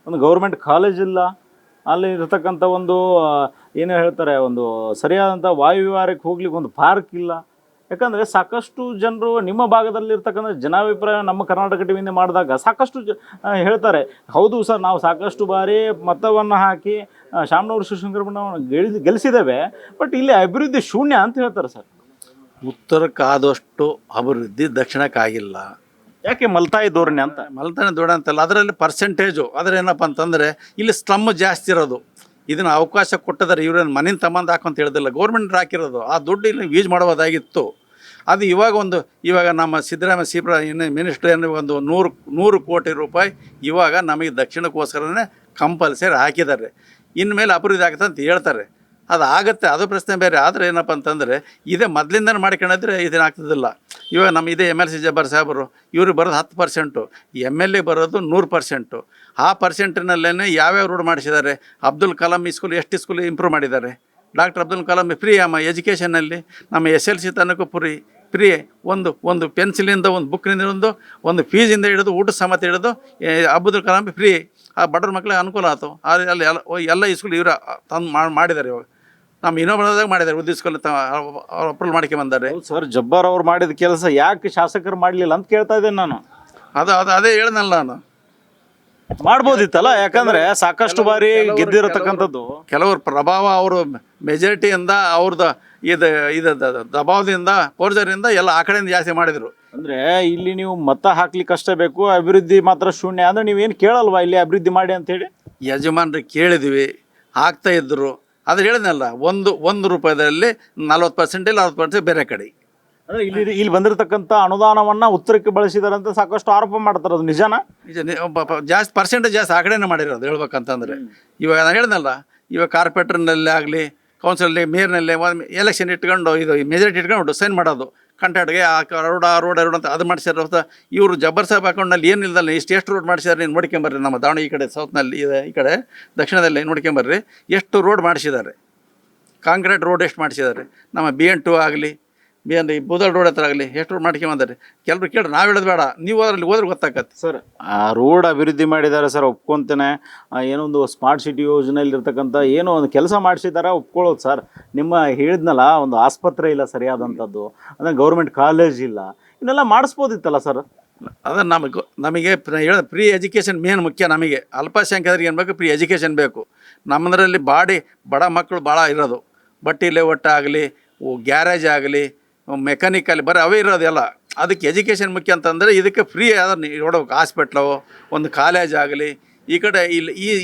ಒಂದು ಗೌರ್ಮೆಂಟ್ ಕಾಲೇಜ್ ಇಲ್ಲ, ಅಲ್ಲಿ ಇರತಕ್ಕಂಥ ಒಂದು ಏನು ಹೇಳ್ತಾರೆ, ಒಂದು ಸರಿಯಾದಂಥ ವಾಯುವಿಹಾರಕ್ಕೆ ಹೋಗ್ಲಿಕ್ಕೆ ಒಂದು ಪಾರ್ಕ್ ಇಲ್ಲ. ಯಾಕಂದರೆ ಸಾಕಷ್ಟು ಜನರು ನಿಮ್ಮ ಭಾಗದಲ್ಲಿ ಇರ್ತಕ್ಕಂಥ ಜನಾಭಿಪ್ರಾಯ ನಮ್ಮ ಕರ್ನಾಟಕ ಟಿವಿಯಿಂದ ಮಾಡಿದಾಗ ಸಾಕಷ್ಟು ಹೇಳ್ತಾರೆ, ಹೌದು ಸರ್ ನಾವು ಸಾಕಷ್ಟು ಬಾರಿ ಮತವನ್ನು ಹಾಕಿ ಶಾಮನೂರು ಶಿವಶಂಕರಪ್ಪನವ್ರನ್ನ ಗೆಲ್ಲಿಸಿದ್ದೇವೆ, ಬಟ್ ಇಲ್ಲಿ ಅಭಿವೃದ್ಧಿ ಶೂನ್ಯ ಅಂತ ಹೇಳ್ತಾರೆ ಸರ್. ಉತ್ತರಕ್ಕಾದಷ್ಟು ಅಭಿವೃದ್ಧಿ ದಕ್ಷಿಣಕ್ಕಾಗಿಲ್ಲ. ಯಾಕೆ ಮಲ್ತಾಯಿ ಧೋರಣೆ ಅಂತ? ಮಲ್ತಾನೆ ದೊಡ್ಡ ಅಂತಲ್ಲ, ಅದರಲ್ಲಿ ಪರ್ಸೆಂಟೇಜು ಆದರೆ ಏನಪ್ಪ ಅಂತಂದರೆ ಇಲ್ಲಿ ಸ್ಲಮ್ ಜಾಸ್ತಿ ಇರೋದು. ಇದನ್ನು ಅವಕಾಶ ಕೊಟ್ಟಿದ್ದಾರೆ, ಇವ್ರೇನು ಮನೇನ ತಮ್ಮಂದು ಹಾಕೊಂತ ಹೇಳಿದಿಲ್ಲ, ಗೌರ್ಮೆಂಟ್ ಹಾಕಿರೋದು. ಆ ದುಡ್ಡು ಇಲ್ಲಿ ಯೂಸ್ ಮಾಡ್ಬೋದಾಗಿತ್ತು. ಅದು ಇವಾಗ ನಮ್ಮ ಸಿದ್ದರಾಮಯ್ಯ ಮಿನಿಸ್ಟ್ರ್ ಏನು ಒಂದು 100 ಕೋಟಿ ರೂಪಾಯಿ ಇವಾಗ ನಮಗೆ ದಕ್ಷಿಣಕ್ಕೋಸ್ಕರನೇ ಕಂಪಲ್ಸರಿ ಹಾಕಿದ್ದಾರೆ. ಇನ್ಮೇಲೆ ಅಭಿವೃದ್ಧಿ ಆಗುತ್ತೆ ಅಂತ ಹೇಳ್ತಾರೆ. ಅದು ಆಗುತ್ತೆ, ಅದು ಪ್ರಶ್ನೆ ಬೇರೆ. ಆದರೆ ಏನಪ್ಪ ಅಂತಂದರೆ ಇದೇ ಮೊದಲಿಂದನೇ ಮಾಡ್ಕೊಂಡಿದ್ರೆ ಇದೇನಾಗ್ತದಿಲ್ಲ. ಇವಾಗ ನಮ್ಮ ಇದೇ MLC ಜಬ್ಬಾರ್ ಸಾಹೇಬರು ಇವ್ರಿಗೆ ಬರೋದು 10%, MLA ಬರೋದು 100%. ಆ ಪರ್ಸೆಂಟಿನಲ್ಲೇ ಯಾವ್ಯಾವ ರೋಡ್ ಮಾಡಿಸಿದ್ದಾರೆ. ಅಬ್ದುಲ್ ಕಲಾಂ ಸ್ಕೂಲ್ ಎಷ್ಟು ಸ್ಕೂಲ್ ಇಂಪ್ರೂವ್ ಮಾಡಿದ್ದಾರೆ. ಡಾಕ್ಟರ್ ಅಬ್ದುಲ್ ಕಲಾಂ ಫ್ರೀ ಎಜುಕೇಷನಲ್ಲಿ ನಮ್ಮ SLC ತನಕ ಫ್ರೀ ಒಂದು ಪೆನ್ಸಿಲಿಂದ ಒಂದು ಬುಕ್ನಿಂದ ಒಂದು ಫೀಸಿಂದ ಹಿಡಿದು ಊಟ ಸಮೇತ ಹಿಡಿದು ಅಬ್ದುಲ್ ಕಲಾಂ ಫ್ರೀ. ಆ ಬಡವ್ರ ಮಕ್ಕಳಿಗೆ ಅನುಕೂಲ ಆಯ್ತು. ಅಲ್ಲಿ ಎಲ್ಲ ಸ್ಕೂಲ್ ಇವರು ತಂದು ಮಾಡಿದ್ದಾರೆ. ಇವಾಗ ನಮ್ಮ ಇನ್ನೊಬ್ಬರದಾಗ ಮಾಡಿದ್ದಾರೆ, ಉದ್ದಿ ಸ್ಕೂಲ್ ಅವ್ರು ಅಪ್ರೂವಲ್ ಮಾಡ್ಕೊಂಬಂದಾರೆ. ಸರ್ ಜಬ್ಬಾರ್ ಅವ್ರು ಮಾಡಿದ ಕೆಲಸ ಯಾಕೆ ಶಾಸಕರು ಮಾಡಲಿಲ್ಲ ಅಂತ ಕೇಳ್ತಾ ಇದ್ದೇನೆ ನಾನು. ಅದೇ ಹೇಳ್ದಲ್ಲ ನಾನು, ಮಾಡ್ಬೋದಿತ್ತಲ್ಲ. ಯಾಕಂದ್ರೆ ಸಾಕಷ್ಟು ಬಾರಿ ಗೆದ್ದಿರತಕ್ಕಂಥದ್ದು. ಕೆಲವರು ಪ್ರಭಾವ ಅವರು ಮೆಜಾರಿಟಿಯಿಂದ ಅವ್ರದ್ದು ಇದು ದಬಾವದಿಂದ ಫೋರ್ಜರಿಂದ ಎಲ್ಲ ಆ ಕಡೆಯಿಂದ ಜಾಸ್ತಿ ಮಾಡಿದರು. ಅಂದ್ರೆ ಇಲ್ಲಿ ನೀವು ಮತ ಹಾಕ್ಲಿಕ್ಕೆ ಅಷ್ಟೇ ಬೇಕು, ಅಭಿವೃದ್ಧಿ ಮಾತ್ರ ಶೂನ್ಯ. ಅಂದ್ರೆ ನೀವೇನು ಕೇಳಲ್ವಾ ಇಲ್ಲಿ ಅಭಿವೃದ್ಧಿ ಮಾಡಿ ಅಂತೇಳಿ? ಯಜಮಾನ್ರಿಗೆ ಕೇಳಿದ್ವಿ, ಆಗ್ತಾ ಇದ್ರು. ಅದು ಹೇಳಿದ್ನಲ್ಲ, ಒಂದು ರೂಪಾಯಿದಲ್ಲಿ 40% ಇಲ್ಲ 60% ಬೇರೆ ಕಡೆ. ಅಂದ್ರೆ ಇಲ್ಲಿ ಬಂದಿರತಕ್ಕಂಥ ಅನುದಾನವನ್ನ ಉತ್ತರಕ್ಕೆ ಬಳಸಿದಾರೆ ಅಂತ ಸಾಕಷ್ಟು ಆರೋಪ ಮಾಡ್ತಾರೆ. ಅದು ನಿಜನಾ? ಜಾಸ್ತಿ ಪರ್ಸೆಂಟೇಜ್ ಜಾಸ್ತಿ ಆ ಕಡೆನೇ ಮಾಡಿರೋದು ಹೇಳ್ಬೇಕಂತಂದ್ರೆ. ಇವಾಗ ನಾನು ಹೇಳ್ದಲ್ಲ, ಇವಾಗ ಕಾರ್ಪೊರೇಟರ್ನಲ್ಲಿ ಆಗಲಿ ಕೌನ್ಸಿಲಲ್ಲಿ ಮೇಯರ್ನಲ್ಲಿ ಎಲೆಕ್ಷನ್ ಇಟ್ಕೊಂಡು ಇದು ಮೆಜಾರಿಟಿ ಇಟ್ಕೊಂಡು ಸೈನ್ ಮಾಡೋದು ಕಂಟ್ರಾಕ್ಟ್ಗೆ ಆ ರೋಡ್ ಅಂತ ಅದು ಮಾಡಿಸಿರೋ. ಇವರು ಜಬ್ಬರ್ ಸಾಹೇಬ್ ಅಕೌಂಟ್ನಲ್ಲಿ ಏನಿಲ್ಲದಲ್ಲ ಎಷ್ಟು ರೋಡ್ ಮಾಡಿಸಿದಾರೆ ನೀವು ನೋಡ್ಕೊಂಬರ್ರಿ. ನಮ್ಮ ದಾವಣಗೆರೆ ಈ ಕಡೆ ಸೌತ್ನಲ್ಲಿ ಇದೆ, ಈ ಕಡೆ ದಕ್ಷಿಣದಲ್ಲಿ ನೋಡ್ಕೊಂಬರ್ರಿ ಎಷ್ಟು ರೋಡ್ ಮಾಡಿಸಿದ್ದಾರೆ. ಕಾಂಕ್ರೀಟ್ ರೋಡ್ ಎಷ್ಟು ಮಾಡಿಸಿದ್ದಾರೆ. ನಮ್ಮ BN2 ಆಗಲಿ BN ಬೂದಲ್ ರೋಡ್ ಹತ್ರ ಆಗಲಿ ಎಷ್ಟು ರೋಡ್ ಮಾಡ್ಕೊಂಬಂದಾರೆ. ಕೆಲವರು ಕೇಳ್ರಿ, ನಾವು ಹೇಳೋದು ಬೇಡ, ನೀವು ಅದರಲ್ಲಿ ಹೋದ್ರೆ ಗೊತ್ತಾಗತ್ತೆ. ಸರ್ ಆ ರೋಡ್ ಅಭಿವೃದ್ಧಿ ಮಾಡಿದ್ದಾರೆ ಸರ್, ಒಪ್ಕೊಂತೇನೆ. ಏನೊಂದು ಸ್ಮಾರ್ಟ್ ಸಿಟಿ ಯೋಜನೆಯಲ್ಲಿರ್ತಕ್ಕಂಥ ಏನೋ ಒಂದು ಕೆಲಸ ಮಾಡಿಸಿದ್ದಾರೆ, ಒಪ್ಕೊಳ್ಳೋದು ಸರ್. ನಿಮ್ಮ ಹೇಳಿದ್ನಲ್ಲ, ಒಂದು ಆಸ್ಪತ್ರೆ ಇಲ್ಲ ಸರಿಯಾದಂಥದ್ದು, ಅಂದರೆ ಗೌರ್ಮೆಂಟ್ ಕಾಲೇಜ್ ಇಲ್ಲ, ಇನ್ನೆಲ್ಲ ಮಾಡಿಸ್ಬೋದಿತ್ತಲ್ಲ ಸರ್. ಅದು ನಮಗೆ ಹೇಳ ಫ್ರೀ ಎಜುಕೇಷನ್ ಮೇನ್ ಮುಖ್ಯ. ನಮಗೆ ಅಲ್ಪಸಂಖ್ಯಾತರಿಗೆ ಏನು ಬೇಕು, ಫ್ರೀ ಎಜುಕೇಷನ್ ಬೇಕು. ನಮ್ಮದರಲ್ಲಿ ಬಡ ಮಕ್ಕಳು ಭಾಳ ಇರೋದು. ಬಟ್ಟೆ ಲೇಔಟ್ ಆಗಲಿ, ಗ್ಯಾರೇಜ್ ಆಗಲಿ, ಮೆಕ್ಯಾನಿಕಲ್ ಬರೀ ಅವೇ ಇರೋದೆಲ್ಲ. ಅದಕ್ಕೆ ಎಜುಕೇಷನ್ ಮುಖ್ಯ ಅಂತಂದರೆ ಇದಕ್ಕೆ ಫ್ರೀ ಅದನ್ನು ನೋಡ್ಬೇಕು. ಹಾಸ್ಪಿಟ್ಲು, ಒಂದು ಕಾಲೇಜ್ ಆಗಲಿ ಈ ಕಡೆ ಇಲ್ಲಿ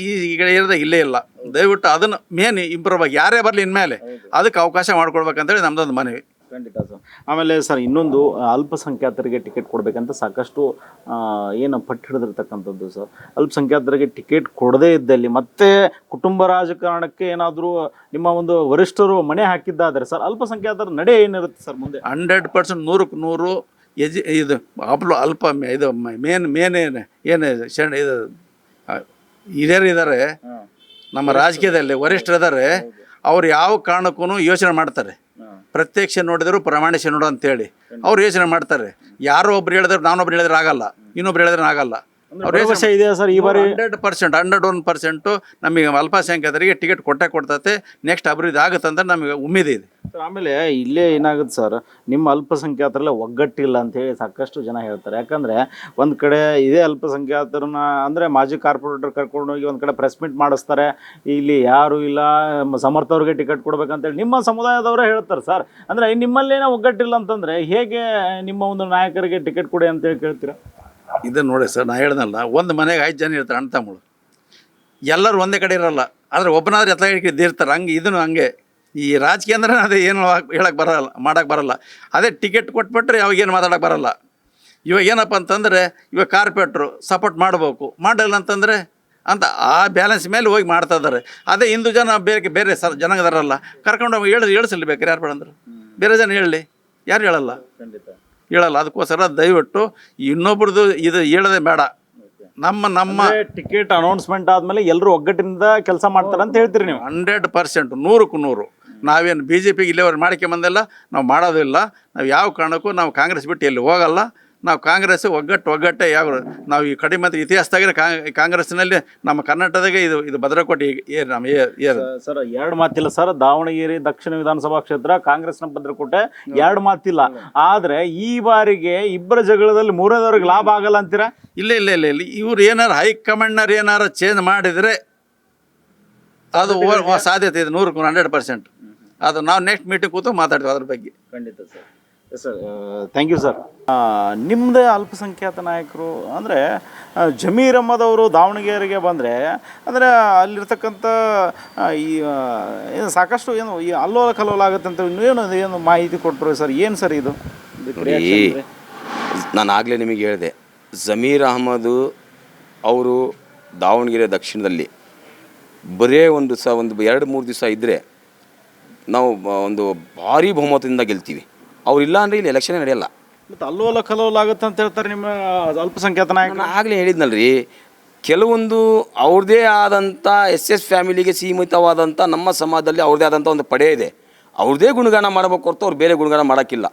ಈ ಕಡೆ ಇರೋದೇ ಇಲ್ಲೇ ಇಲ್ಲ. ದಯವಿಟ್ಟು ಅದನ್ನು ಮೇನ್ ಇಂಪ್ರೂವ್ ಆಗಿ ಯಾರೇ ಬರಲಿ ಇನ್ಮೇಲೆ ಅದಕ್ಕೆ ಅವಕಾಶ ಮಾಡ್ಕೊಡ್ಬೇಕಂತೇಳಿ ನಮ್ಮದೊಂದು ಮನವಿ. ಖಂಡಿತ ಸರ್. ಆಮೇಲೆ ಸರ್ ಇನ್ನೊಂದು, ಅಲ್ಪಸಂಖ್ಯಾತರಿಗೆ ಟಿಕೆಟ್ ಕೊಡಬೇಕಂತ ಸಾಕಷ್ಟು ಏನು ಪಟ್ಟು ಹಿಡಿದಿರ್ತಕ್ಕಂಥದ್ದು ಸರ್. ಅಲ್ಪಸಂಖ್ಯಾತರಿಗೆ ಟಿಕೆಟ್ ಕೊಡದೇ ಇದ್ದಲ್ಲಿ ಮತ್ತೆ ಕುಟುಂಬ ರಾಜಕಾರಣಕ್ಕೆ ಏನಾದರೂ ನಿಮ್ಮ ಒಂದು ವರಿಷ್ಠರು ಮಣೆ ಹಾಕಿದ್ದಾದರೆ ಸರ್, ಅಲ್ಪಸಂಖ್ಯಾತರ ನಡೆ ಏನಿರುತ್ತೆ ಸರ್ ಮುಂದೆ? 100% 100ಕ್ಕೆ 100 ಇದು ಅಲ್ಪ ಇದು ಮೇನ್ ಏನು ಇದು ಹಿರಿಯರು ಇದ್ದಾರೆ ನಮ್ಮ ರಾಜಕೀಯದಲ್ಲಿ, ವರಿಷ್ಠರು ಇದ್ದಾರೆ. ಅವ್ರು ಯಾವ ಕಾರಣಕ್ಕೂ ಯೋಚನೆ ಮಾಡ್ತಾರೆ. ಪ್ರತ್ಯಕ್ಷ ನೋಡಿದ್ರು ಪ್ರಮಾಣಿಸಿ ನೋಡು ಅಂತೇಳಿ ಅವ್ರು ಯೋಚನೆ ಮಾಡ್ತಾರೆ. ಯಾರೋ ಒಬ್ರು ಹೇಳಿದ್ರೆ ನಾನೊಬ್ರು ಹೇಳಿದ್ರೆ ಆಗಲ್ಲ, ಇನ್ನೊಬ್ರು ಹೇಳಿದ್ರೆ ಆಗಲ್ಲ. ಭರವಸೆ ಇದೆ ಸರ್ ಈ ಬಾರಿ 101% ನಮಗೆ ಅಲ್ಪಸಂಖ್ಯಾತರಿಗೆ ಟಿಕೆಟ್ ಕೊಡ್ತತೆ. ನೆಕ್ಸ್ಟ್ ಅಭಿವೃದ್ಧಿ ಆಗುತ್ತೆ ಅಂತ ನಮಗೆ ಉಮೇದಿ ಇದೆ. ಆಮೇಲೆ ಇಲ್ಲೇ ಏನಾಗುತ್ತೆ ಸರ್, ನಿಮ್ಮ ಅಲ್ಪಸಂಖ್ಯಾತರಲ್ಲೇ ಒಗ್ಗಟ್ಟಿಲ್ಲ ಅಂತೇಳಿ ಸಾಕಷ್ಟು ಜನ ಹೇಳ್ತಾರೆ. ಯಾಕಂದರೆ ಒಂದು ಕಡೆ ಇದೇ ಅಲ್ಪಸಂಖ್ಯಾತರನ್ನ ಅಂದರೆ ಮಾಜಿ ಕಾರ್ಪೊರೇಟರ್ ಕರ್ಕೊಂಡೋಗಿ ಒಂದು ಕಡೆ ಪ್ರೆಸ್ ಮೀಟ್ ಮಾಡಿಸ್ತಾರೆ, ಇಲ್ಲಿ ಯಾರು ಇಲ್ಲ ಸಮರ್ಥವ್ರಿಗೆ ಟಿಕೆಟ್ ಕೊಡ್ಬೇಕಂತೇಳಿ ನಿಮ್ಮ ಸಮುದಾಯದವರೇ ಹೇಳ್ತಾರೆ ಸರ್. ಅಂದರೆ ನಿಮ್ಮಲ್ಲೇನೋ ಒಗ್ಗಟ್ಟಿಲ್ಲ ಅಂತಂದರೆ ಹೇಗೆ ನಿಮ್ಮ ಒಂದು ನಾಯಕರಿಗೆ ಟಿಕೆಟ್ ಕೊಡಿ ಅಂತೇಳಿ ಕೇಳ್ತೀರಾ? ಇದನ್ನು ನೋಡಿ ಸರ್, ನಾನು ಹೇಳ್ದಲ್ಲ, ಒಂದು ಮನೆಗೆ 5 ಜನ ಇರ್ತಾರೆ ಅಣ್ಣ ತಮ್ಮಳು, ಎಲ್ಲರೂ ಒಂದೇ ಕಡೆ ಇರೋಲ್ಲ. ಆದರೆ ಒಬ್ಬನಾದ್ರೂ ಇರ್ತಾರೆ. ಹಂಗೆ ಇದನ್ನು ಹಂಗೆ ಈ ರಾಜಕೀಯ ಅಂದ್ರೆ ಅದೇ ಏನು ಹೇಳಕ್ಕೆ ಬರೋಲ್ಲ, ಮಾಡೋಕ್ಕೆ ಬರೋಲ್ಲ. ಅದೇ ಟಿಕೆಟ್ ಕೊಟ್ಬಿಟ್ರೆ ಅವಾಗೇನು ಮಾತಾಡೋಕ್ಕೆ ಬರೋಲ್ಲ. ಇವಾಗ ಏನಪ್ಪ ಅಂತಂದರೆ ಇವಾಗ ಕಾರ್ಪೊರೇಟ್ರು ಸಪೋರ್ಟ್ ಮಾಡಬೇಕು, ಮಾಡಿಲ್ಲ ಅಂತಂದರೆ ಅಂತ ಆ ಬ್ಯಾಲೆನ್ಸ್ ಮೇಲೆ ಹೋಗಿ ಮಾಡ್ತಾ ಇದ್ದಾರೆ. ಅದೇ ಹಿಂದೂ ಜನ ಬೇರೆ ಬೇರೆ ಜನಗದಾರಲ್ಲ ಕರ್ಕೊಂಡು ಹೋಗಿ ಹೇಳಿಸಲಿ ಬೇಕಾರೆ ಯಾರು ಬೇಡ ಅಂದ್ರೆ ಬೇರೆ ಜನ ಹೇಳಲಿ, ಯಾರು ಹೇಳಲ್ಲ, ಹೇಳಲ್ಲ. ಅದಕ್ಕೋಸ್ಕರ ದಯವಿಟ್ಟು ಇನ್ನೊಬ್ರದ್ದು ಇದು ಹೇಳೋದೇ ಬೇಡ. ನಮ್ಮ ಟಿಕೆಟ್ ಅನೌನ್ಸ್ಮೆಂಟ್ ಆದಮೇಲೆ ಎಲ್ಲರೂ ಒಗ್ಗಟ್ಟಿನಿಂದ ಕೆಲಸ ಮಾಡ್ತಾರೆ ಅಂತ ಹೇಳ್ತೀರಿ ನೀವು? 100% 100ಕ್ಕೆ 100. ನಾವೇನು BJPಗೆ ಇಲ್ಲಿವರೆಗೆ ಮಾಡ್ಕೊಂಬಂದಿಲ್ಲ, ನಾವು ಮಾಡೋದಿಲ್ಲ. ನಾವು ಯಾವ ಕಾರಣಕ್ಕೂ ನಾವು ಕಾಂಗ್ರೆಸ್ ಬಿಟ್ಟು ಎಲ್ಲಿ ಹೋಗಲ್ಲ. ನಾವು ಕಾಂಗ್ರೆಸ್ ಒಗ್ಗಟ್ಟೆ ಯಾವ ನಾವು ಈ ಕಡಿಮೆ ಇತಿಹಾಸದಾಗೆ ಕಾಂಗ್ರೆಸ್ನಲ್ಲಿ ನಮ್ಮ ಕರ್ನಾಟಕದಾಗೆ ಇದು ಭದ್ರಕೋಟೆ ಸರ್ 2 ಮಾತಿಲ್ಲ ಸರ್. ದಾವಣಗೆರೆ ದಕ್ಷಿಣ ವಿಧಾನಸಭಾ ಕ್ಷೇತ್ರ ಕಾಂಗ್ರೆಸ್ನ ಭದ್ರಕೋಟೆ, 2 ಮಾತಿಲ್ಲ. ಆದ್ರೆ ಈ ಬಾರಿಗೆ ಇಬ್ಬರ ಜಗಳದಲ್ಲಿ ಮೂರನೇದವ್ರಿಗೆ ಲಾಭ ಆಗಲ್ಲ ಅಂತೀರಾ? ಇಲ್ಲ ಇವ್ರು ಏನಾರು ಹೈಕಮಾಂಡ್ನವ್ರು ಏನಾರು ಚೇಂಜ್ ಮಾಡಿದರೆ ಅದು ಸಾಧ್ಯತೆ ಇದೆ 100ಕ್ಕೆ 100%. ಅದು ನಾವು ನೆಕ್ಸ್ಟ್ ಮೀಟಿಂಗ್ ಕೂತು ಮಾತಾಡ್ತೀವಿ ಅದ್ರ ಬಗ್ಗೆ. ಖಂಡಿತ sir. Sir thank you sir. ನಿಮ್ಮದೇ ಅಲ್ಪಸಂಖ್ಯಾತ ನಾಯಕರು ಅಂದರೆ ಜಮೀರ್ ಅಹ್ಮದ್ ಅವರು ದಾವಣಗೆರೆಗೆ ಬಂದರೆ ಅಂದರೆ ಅಲ್ಲಿರ್ತಕ್ಕಂಥ ಈ ಏನು ಸಾಕಷ್ಟು ಏನು ಈ ಅಲ್ಲೋಲ ಕಲ್ಲೋಲ ಆಗುತ್ತೆ ಅಂತ ಏನು ಮಾಹಿತಿ ಕೊಟ್ಟರು ಸರ್? ಏನು ಸರ್ ಇದು? ನಾನು ಆಗಲೇ ನಿಮಗೆ ಹೇಳಿದೆ, ಜಮೀರ್ ಅಹ್ಮದ್ ಅವರು ದಾವಣಗೆರೆ ದಕ್ಷಿಣದಲ್ಲಿ ಬರೇ ಒಂದು 2-3 ದಿವಸ ಇದ್ದರೆ ನಾವು ಒಂದು ಭಾರಿ ಬಹುಮತದಿಂದ ಗೆಲ್ತೀವಿ. ಅವ್ರಿಲ್ಲ ಅಂದರೆ ಇಲ್ಲಿ ಎಲೆಕ್ಷನ್ ನಡೆಯಲ್ಲ. ಮತ್ತು ಅಲ್ಲೋಲ ಕಲ್ಲೋಲ ಆಗುತ್ತೆ ಅಂತ ಹೇಳ್ತಾರೆ ನಿಮ್ಮ ಅಲ್ಪಸಂಖ್ಯಾತ ನಾಯಕರು. ಆಗಲೇ ಹೇಳಿದ್ನಲ್ರಿ, ಕೆಲವೊಂದು ಅವ್ರದ್ದೇ ಆದಂಥ SS ಫ್ಯಾಮಿಲಿಗೆ ಸೀಮಿತವಾದಂಥ ನಮ್ಮ ಸಮಾಜದಲ್ಲಿ ಅವ್ರದ್ದೇ ಆದಂಥ ಒಂದು ಪಡೆ ಇದೆ. ಅವ್ರದ್ದೇ ಗುಣಗಾನ ಮಾಡಬೇಕು ಹೊರತು ಅವ್ರು ಬೇರೆ ಗುಣಗಾನ ಮಾಡೋಕ್ಕಿಲ್ಲ.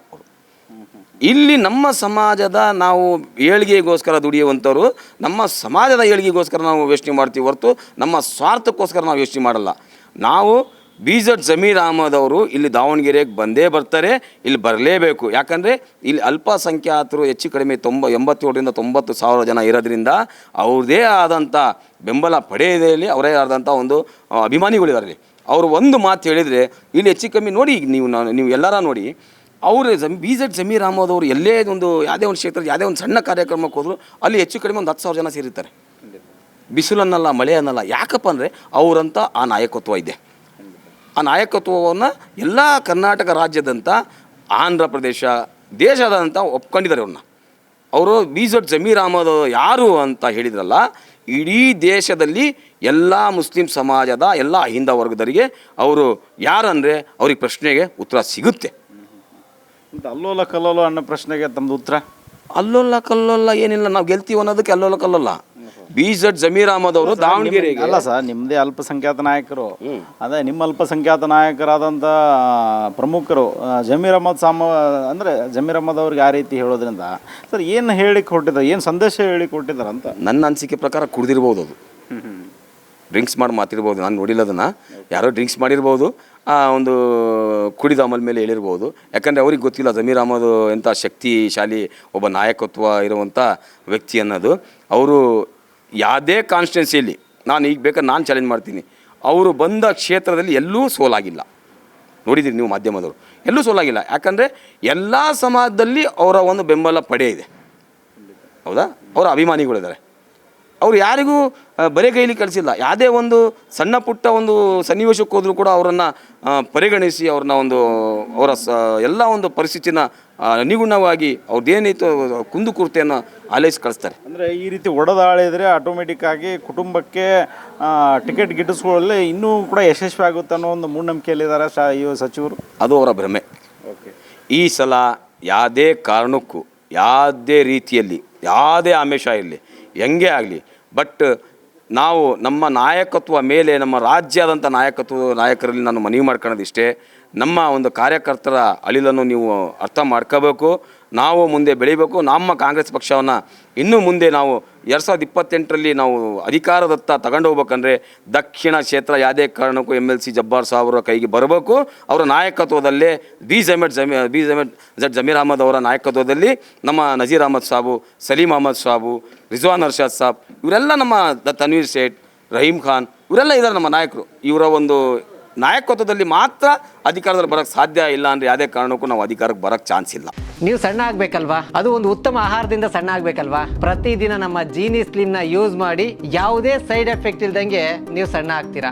ಇಲ್ಲಿ ನಮ್ಮ ಸಮಾಜದ ನಾವು ಏಳಿಗೆಗೋಸ್ಕರ ದುಡಿಯುವಂಥವ್ರು, ನಮ್ಮ ಸಮಾಜದ ಏಳಿಗೆಗೋಸ್ಕರ ನಾವು ಯೋಚನೆ ಮಾಡ್ತೀವಿ ಹೊರತು ನಮ್ಮ ಸ್ವಾರ್ಥಕ್ಕೋಸ್ಕರ ನಾವು ಯೋಚನೆ ಮಾಡಲ್ಲ. ನಾವು BZ ಜಮೀರ್ ಅಹ್ಮದ್ ಅವರು ಇಲ್ಲಿ ದಾವಣಗೆರೆಗೆ ಬಂದೇ ಬರ್ತಾರೆ, ಇಲ್ಲಿ ಬರಲೇಬೇಕು. ಯಾಕಂದರೆ ಇಲ್ಲಿ ಅಲ್ಪಸಂಖ್ಯಾತರು ಹೆಚ್ಚು ಕಡಿಮೆ 87ರಿಂದ 90 ಸಾವಿರ ಜನ ಇರೋದ್ರಿಂದ ಅವ್ರದ್ದೇ ಆದಂಥ ಬೆಂಬಲ ಪಡೆ ಇದೆ. ಇಲ್ಲಿ ಅವರೇ ಆದಂಥ ಒಂದು ಅಭಿಮಾನಿಗಳಿದ್ದಾರೆ. ಅವರು ಒಂದು ಮಾತು ಹೇಳಿದರೆ ಇಲ್ಲಿ ಹೆಚ್ಚು ಕಮ್ಮಿ ನೋಡಿ, ನೀವು ಎಲ್ಲರ ನೋಡಿ, ಅವರು BZ ಜಮೀರ್ ಅಹ್ಮದ್ ಅವರು ಎಲ್ಲೇ ಯಾವುದೇ ಒಂದು ಕ್ಷೇತ್ರದ ಯಾವುದೇ ಒಂದು ಸಣ್ಣ ಕಾರ್ಯಕ್ರಮಕ್ಕೆ ಹೋದ್ರು ಅಲ್ಲಿ ಹೆಚ್ಚು ಕಡಿಮೆ ಒಂದು 10,000 ಜನ ಸೇರಿರ್ತಾರೆ. ಬಿಸಿಲನ್ನಲ್ಲ, ಮಳೆ ಅನ್ನಲ್ಲ. ಯಾಕಪ್ಪ ಅಂದರೆ ಅವರಂಥ ಆ ನಾಯಕತ್ವ ಇದೆ. ಆ ನಾಯಕತ್ವವನ್ನು ಎಲ್ಲ ಕರ್ನಾಟಕ ರಾಜ್ಯದಂಥ, ಆಂಧ್ರ ಪ್ರದೇಶ, ದೇಶಾದಂಥ ಒಪ್ಕೊಂಡಿದ್ದಾರೆ ಅವ್ರನ್ನ. ಅವರು BZ ಜಮೀರ್ ಅಹ್ಮದ್ ಯಾರು ಅಂತ ಹೇಳಿದ್ರಲ್ಲ, ಇಡೀ ದೇಶದಲ್ಲಿ ಎಲ್ಲ ಮುಸ್ಲಿಂ ಸಮಾಜದ ಎಲ್ಲ ಅಹಿಂದ ವರ್ಗದವರಿಗೆ ಅವರು ಯಾರಂದರೆ ಅವ್ರಿಗೆ ಪ್ರಶ್ನೆಗೆ ಉತ್ತರ ಸಿಗುತ್ತೆ. ಅಲ್ಲೋಲ ಕಲ್ಲೋಲ ಅನ್ನೋ ಪ್ರಶ್ನೆಗೆ ತಮ್ಮದು ಉತ್ತರ? ಅಲ್ಲೋಲ್ಲ ಕಲ್ಲೋಲ್ಲ ಏನಿಲ್ಲ, ನಾವು ಗೆಲ್ತೀವಿ ಅನ್ನೋದಕ್ಕೆ ಅಲ್ಲೋಲ್ಲ ಕಲ್ಲೋಲ್ಲ. BZ ಜಮೀರ್ ಅಹ್ಮದ್ ಅವರು ದಾವಣಗೆರೆಗೆ ಅಲ್ಲ ಸರ್, ನಿಮ್ಮದೇ ಅಲ್ಪಸಂಖ್ಯಾತ ನಾಯಕರು, ಅದೇ ನಿಮ್ಮ ಅಲ್ಪಸಂಖ್ಯಾತ ನಾಯಕರಾದಂಥ ಪ್ರಮುಖರು ಜಮೀರ್ ಅಹ್ಮದ್ ಅವ್ರಿಗೆ ಆ ರೀತಿ ಹೇಳೋದ್ರಿಂದ ಸರ್ ಏನು ಹೇಳಿ ಕೊಟ್ಟಿದ್ದಾರೆ, ಏನು ಸಂದೇಶ ಹೇಳಿ ಕೊಟ್ಟಿದ್ದಾರೆ ಅಂತ ನನ್ನ ಅನಿಸಿಕೆ ಪ್ರಕಾರ ಕುಡ್ದಿರ್ಬೋದು. ಅದು ಡ್ರಿಂಕ್ಸ್ ಮಾಡಿ ಮಾತಿರ್ಬೋದು, ನಾನು ನೋಡಿಲ್ಲ ಅದನ್ನು. ಯಾರೋ ಡ್ರಿಂಕ್ಸ್ ಮಾಡಿರ್ಬೋದು, ಒಂದು ಕುಡಿದ ಅಮಲ್ ಮೇಲೆ ಹೇಳಿರ್ಬೋದು. ಯಾಕಂದರೆ ಅವ್ರಿಗೆ ಗೊತ್ತಿಲ್ಲ ಜಮೀರ್ ಅಹ್ಮದ್ ಎಂಥ ಶಕ್ತಿಶಾಲಿ ಒಬ್ಬ ನಾಯಕತ್ವ ಇರುವಂಥ ವ್ಯಕ್ತಿ ಅನ್ನೋದು. ಅವರು ಯಾವುದೇ ಕಾನ್ಸ್ಟಿಟ್ಯೂನ್ಸಿಯಲ್ಲಿ ಈಗ ಬೇಕಾದ್ರೆ ನಾನು ಚಾಲೆಂಜ್ ಮಾಡ್ತೀನಿ, ಅವರು ಬಂದ ಕ್ಷೇತ್ರದಲ್ಲಿ ಎಲ್ಲೂ ಸೋಲಾಗಿಲ್ಲ. ನೋಡಿದ್ದೀರಿ ನೀವು ಮಾಧ್ಯಮದವರು, ಎಲ್ಲೂ ಸೋಲಾಗಿಲ್ಲ. ಯಾಕಂದರೆ ಎಲ್ಲ ಸಮಾಜದಲ್ಲಿ ಅವರ ಒಂದು ಬೆಂಬಲ ಪಡೆ ಇದೆ. ಹೌದಾ? ಅವರ ಅಭಿಮಾನಿಗಳಿದ್ದಾರೆ. ಅವರು ಯಾರಿಗೂ ಬರೆ ಕೈಲಿ ಕಳಿಸಿಲ್ಲ. ಯಾವುದೇ ಒಂದು ಸಣ್ಣ ಪುಟ್ಟ ಒಂದು ಸನ್ನಿವೇಶಕ್ಕೆ ಹೋದರೂ ಕೂಡ ಅವರನ್ನು ಪರಿಗಣಿಸಿ ಅವರ ಎಲ್ಲ ಒಂದು ಪರಿಸ್ಥಿತಿನ ಅನುಗುಣವಾಗಿ ಅವ್ರದ್ದೇನಿತ್ತು ಕುಂದುಕೊರತೆಯನ್ನು ಆಲೈಸಿ ಕಳಿಸ್ತಾರೆ. ಅಂದರೆ ಈ ರೀತಿ ಒಡೆದಾಳಿದ್ರೆ ಆಟೋಮೆಟಿಕ್ ಆಗಿ ಕುಟುಂಬಕ್ಕೆ ಟಿಕೆಟ್ ಗಿಟ್ಟಿಸ್ಕೊಳ್ಳಿ ಇನ್ನೂ ಕೂಡ ಯಶಸ್ವಿ ಆಗುತ್ತೆ ಅನ್ನೋ ಒಂದು ಮೂಢನಂಬಿಕೆಯಲ್ಲಿದ್ದಾರೆ ಸಚಿವರು. ಅದು ಅವರ ಭ್ರಮೆ. ಓಕೆ, ಈ ಸಲ ಯಾವುದೇ ಕಾರಣಕ್ಕೂ ಯಾವುದೇ ರೀತಿಯಲ್ಲಿ ಯಾವುದೇ ಆಮಿಷ ಇರಲಿ, ಹೆಂಗೆ ಆಗಲಿ, ಬಟ್ ನಾವು ನಮ್ಮ ನಾಯಕತ್ವ ಮೇಲೆ, ನಮ್ಮ ರಾಜ್ಯದಂಥ ನಾಯಕರಲ್ಲಿ ನಾನು ಮನವಿ ಮಾಡ್ಕೊಳ್ಳೋದಿಷ್ಟೇ, ನಮ್ಮ ಒಂದು ಕಾರ್ಯಕರ್ತರ ಅಳಿಲನ್ನು ನೀವು ಅರ್ಥ ಮಾಡ್ಕೋಬೇಕು. ನಾವು ಮುಂದೆ ಬೆಳಿಬೇಕು. ನಮ್ಮ ಕಾಂಗ್ರೆಸ್ ಪಕ್ಷವನ್ನು ಇನ್ನೂ ಮುಂದೆ ನಾವು 2028ರಲ್ಲಿ ನಾವು ಅಧಿಕಾರದತ್ತ ತಗೊಂಡು ಹೋಗ್ಬೇಕಂದ್ರೆ ದಕ್ಷಿಣ ಕ್ಷೇತ್ರ ಯಾವುದೇ ಕಾರಣಕ್ಕೂ MLC ಜಬ್ಬಾರ್ ಸಾಹೇಬರ ಕೈಗೆ ಬರಬೇಕು. ಅವರ ನಾಯಕತ್ವದಲ್ಲೇ BZ ಜಮೀರ್ ಅಹ್ಮದ್ ಅವರ ನಾಯಕತ್ವದಲ್ಲಿ ನಮ್ಮ ನಜೀರ್ ಅಹಮದ್ ಸಾಬು, ಸಲೀಂ ಅಹಮದ್ ಸಾಬು, ರಿಜ್ವಾನ್ ಅರ್ಷದ್ ಸಾಬ್, ಇವರೆಲ್ಲ ನಮ್ಮ ತನ್ವೀರ್ ಸೇಠ್, ರಹೀಮ್ ಖಾನ್, ಇವರೆಲ್ಲ ಇದ್ದಾರೆ ನಮ್ಮ ನಾಯಕರು. ಇವರ ಒಂದು ನಾಯಕತ್ವದಲ್ಲಿ ಮಾತ್ರ ಅಧಿಕಾರದಲ್ಲಿ ಬರೋಕ್ಕೆ ಸಾಧ್ಯ. ಇಲ್ಲ ಅಂದರೆ ಯಾವುದೇ ಕಾರಣಕ್ಕೂ ನಾವು ಅಧಿಕಾರಕ್ಕೆ ಬರೋಕ್ಕೆ ಚಾನ್ಸ್ ಇಲ್ಲ. ನೀವು ಸಣ್ಣ ಆಗಬೇಕಲ್ವಾ? ಅದು ಒಂದು ಉತ್ತಮ ಆಹಾರದಿಂದ ಸಣ್ಣ ಆಗಬೇಕಲ್ವಾ? ಪ್ರತಿದಿನ ನಮ್ಮ ಜೀನಿ ಸ್ಲಿಮ್ನ ಯೂಸ್ ಮಾಡಿ ಯಾವುದೇ ಸೈಡ್ ಎಫೆಕ್ಟ್ ಇಲ್ದಂಗೆ ನೀವು ಸಣ್ಣ ಆಗ್ತೀರಾ.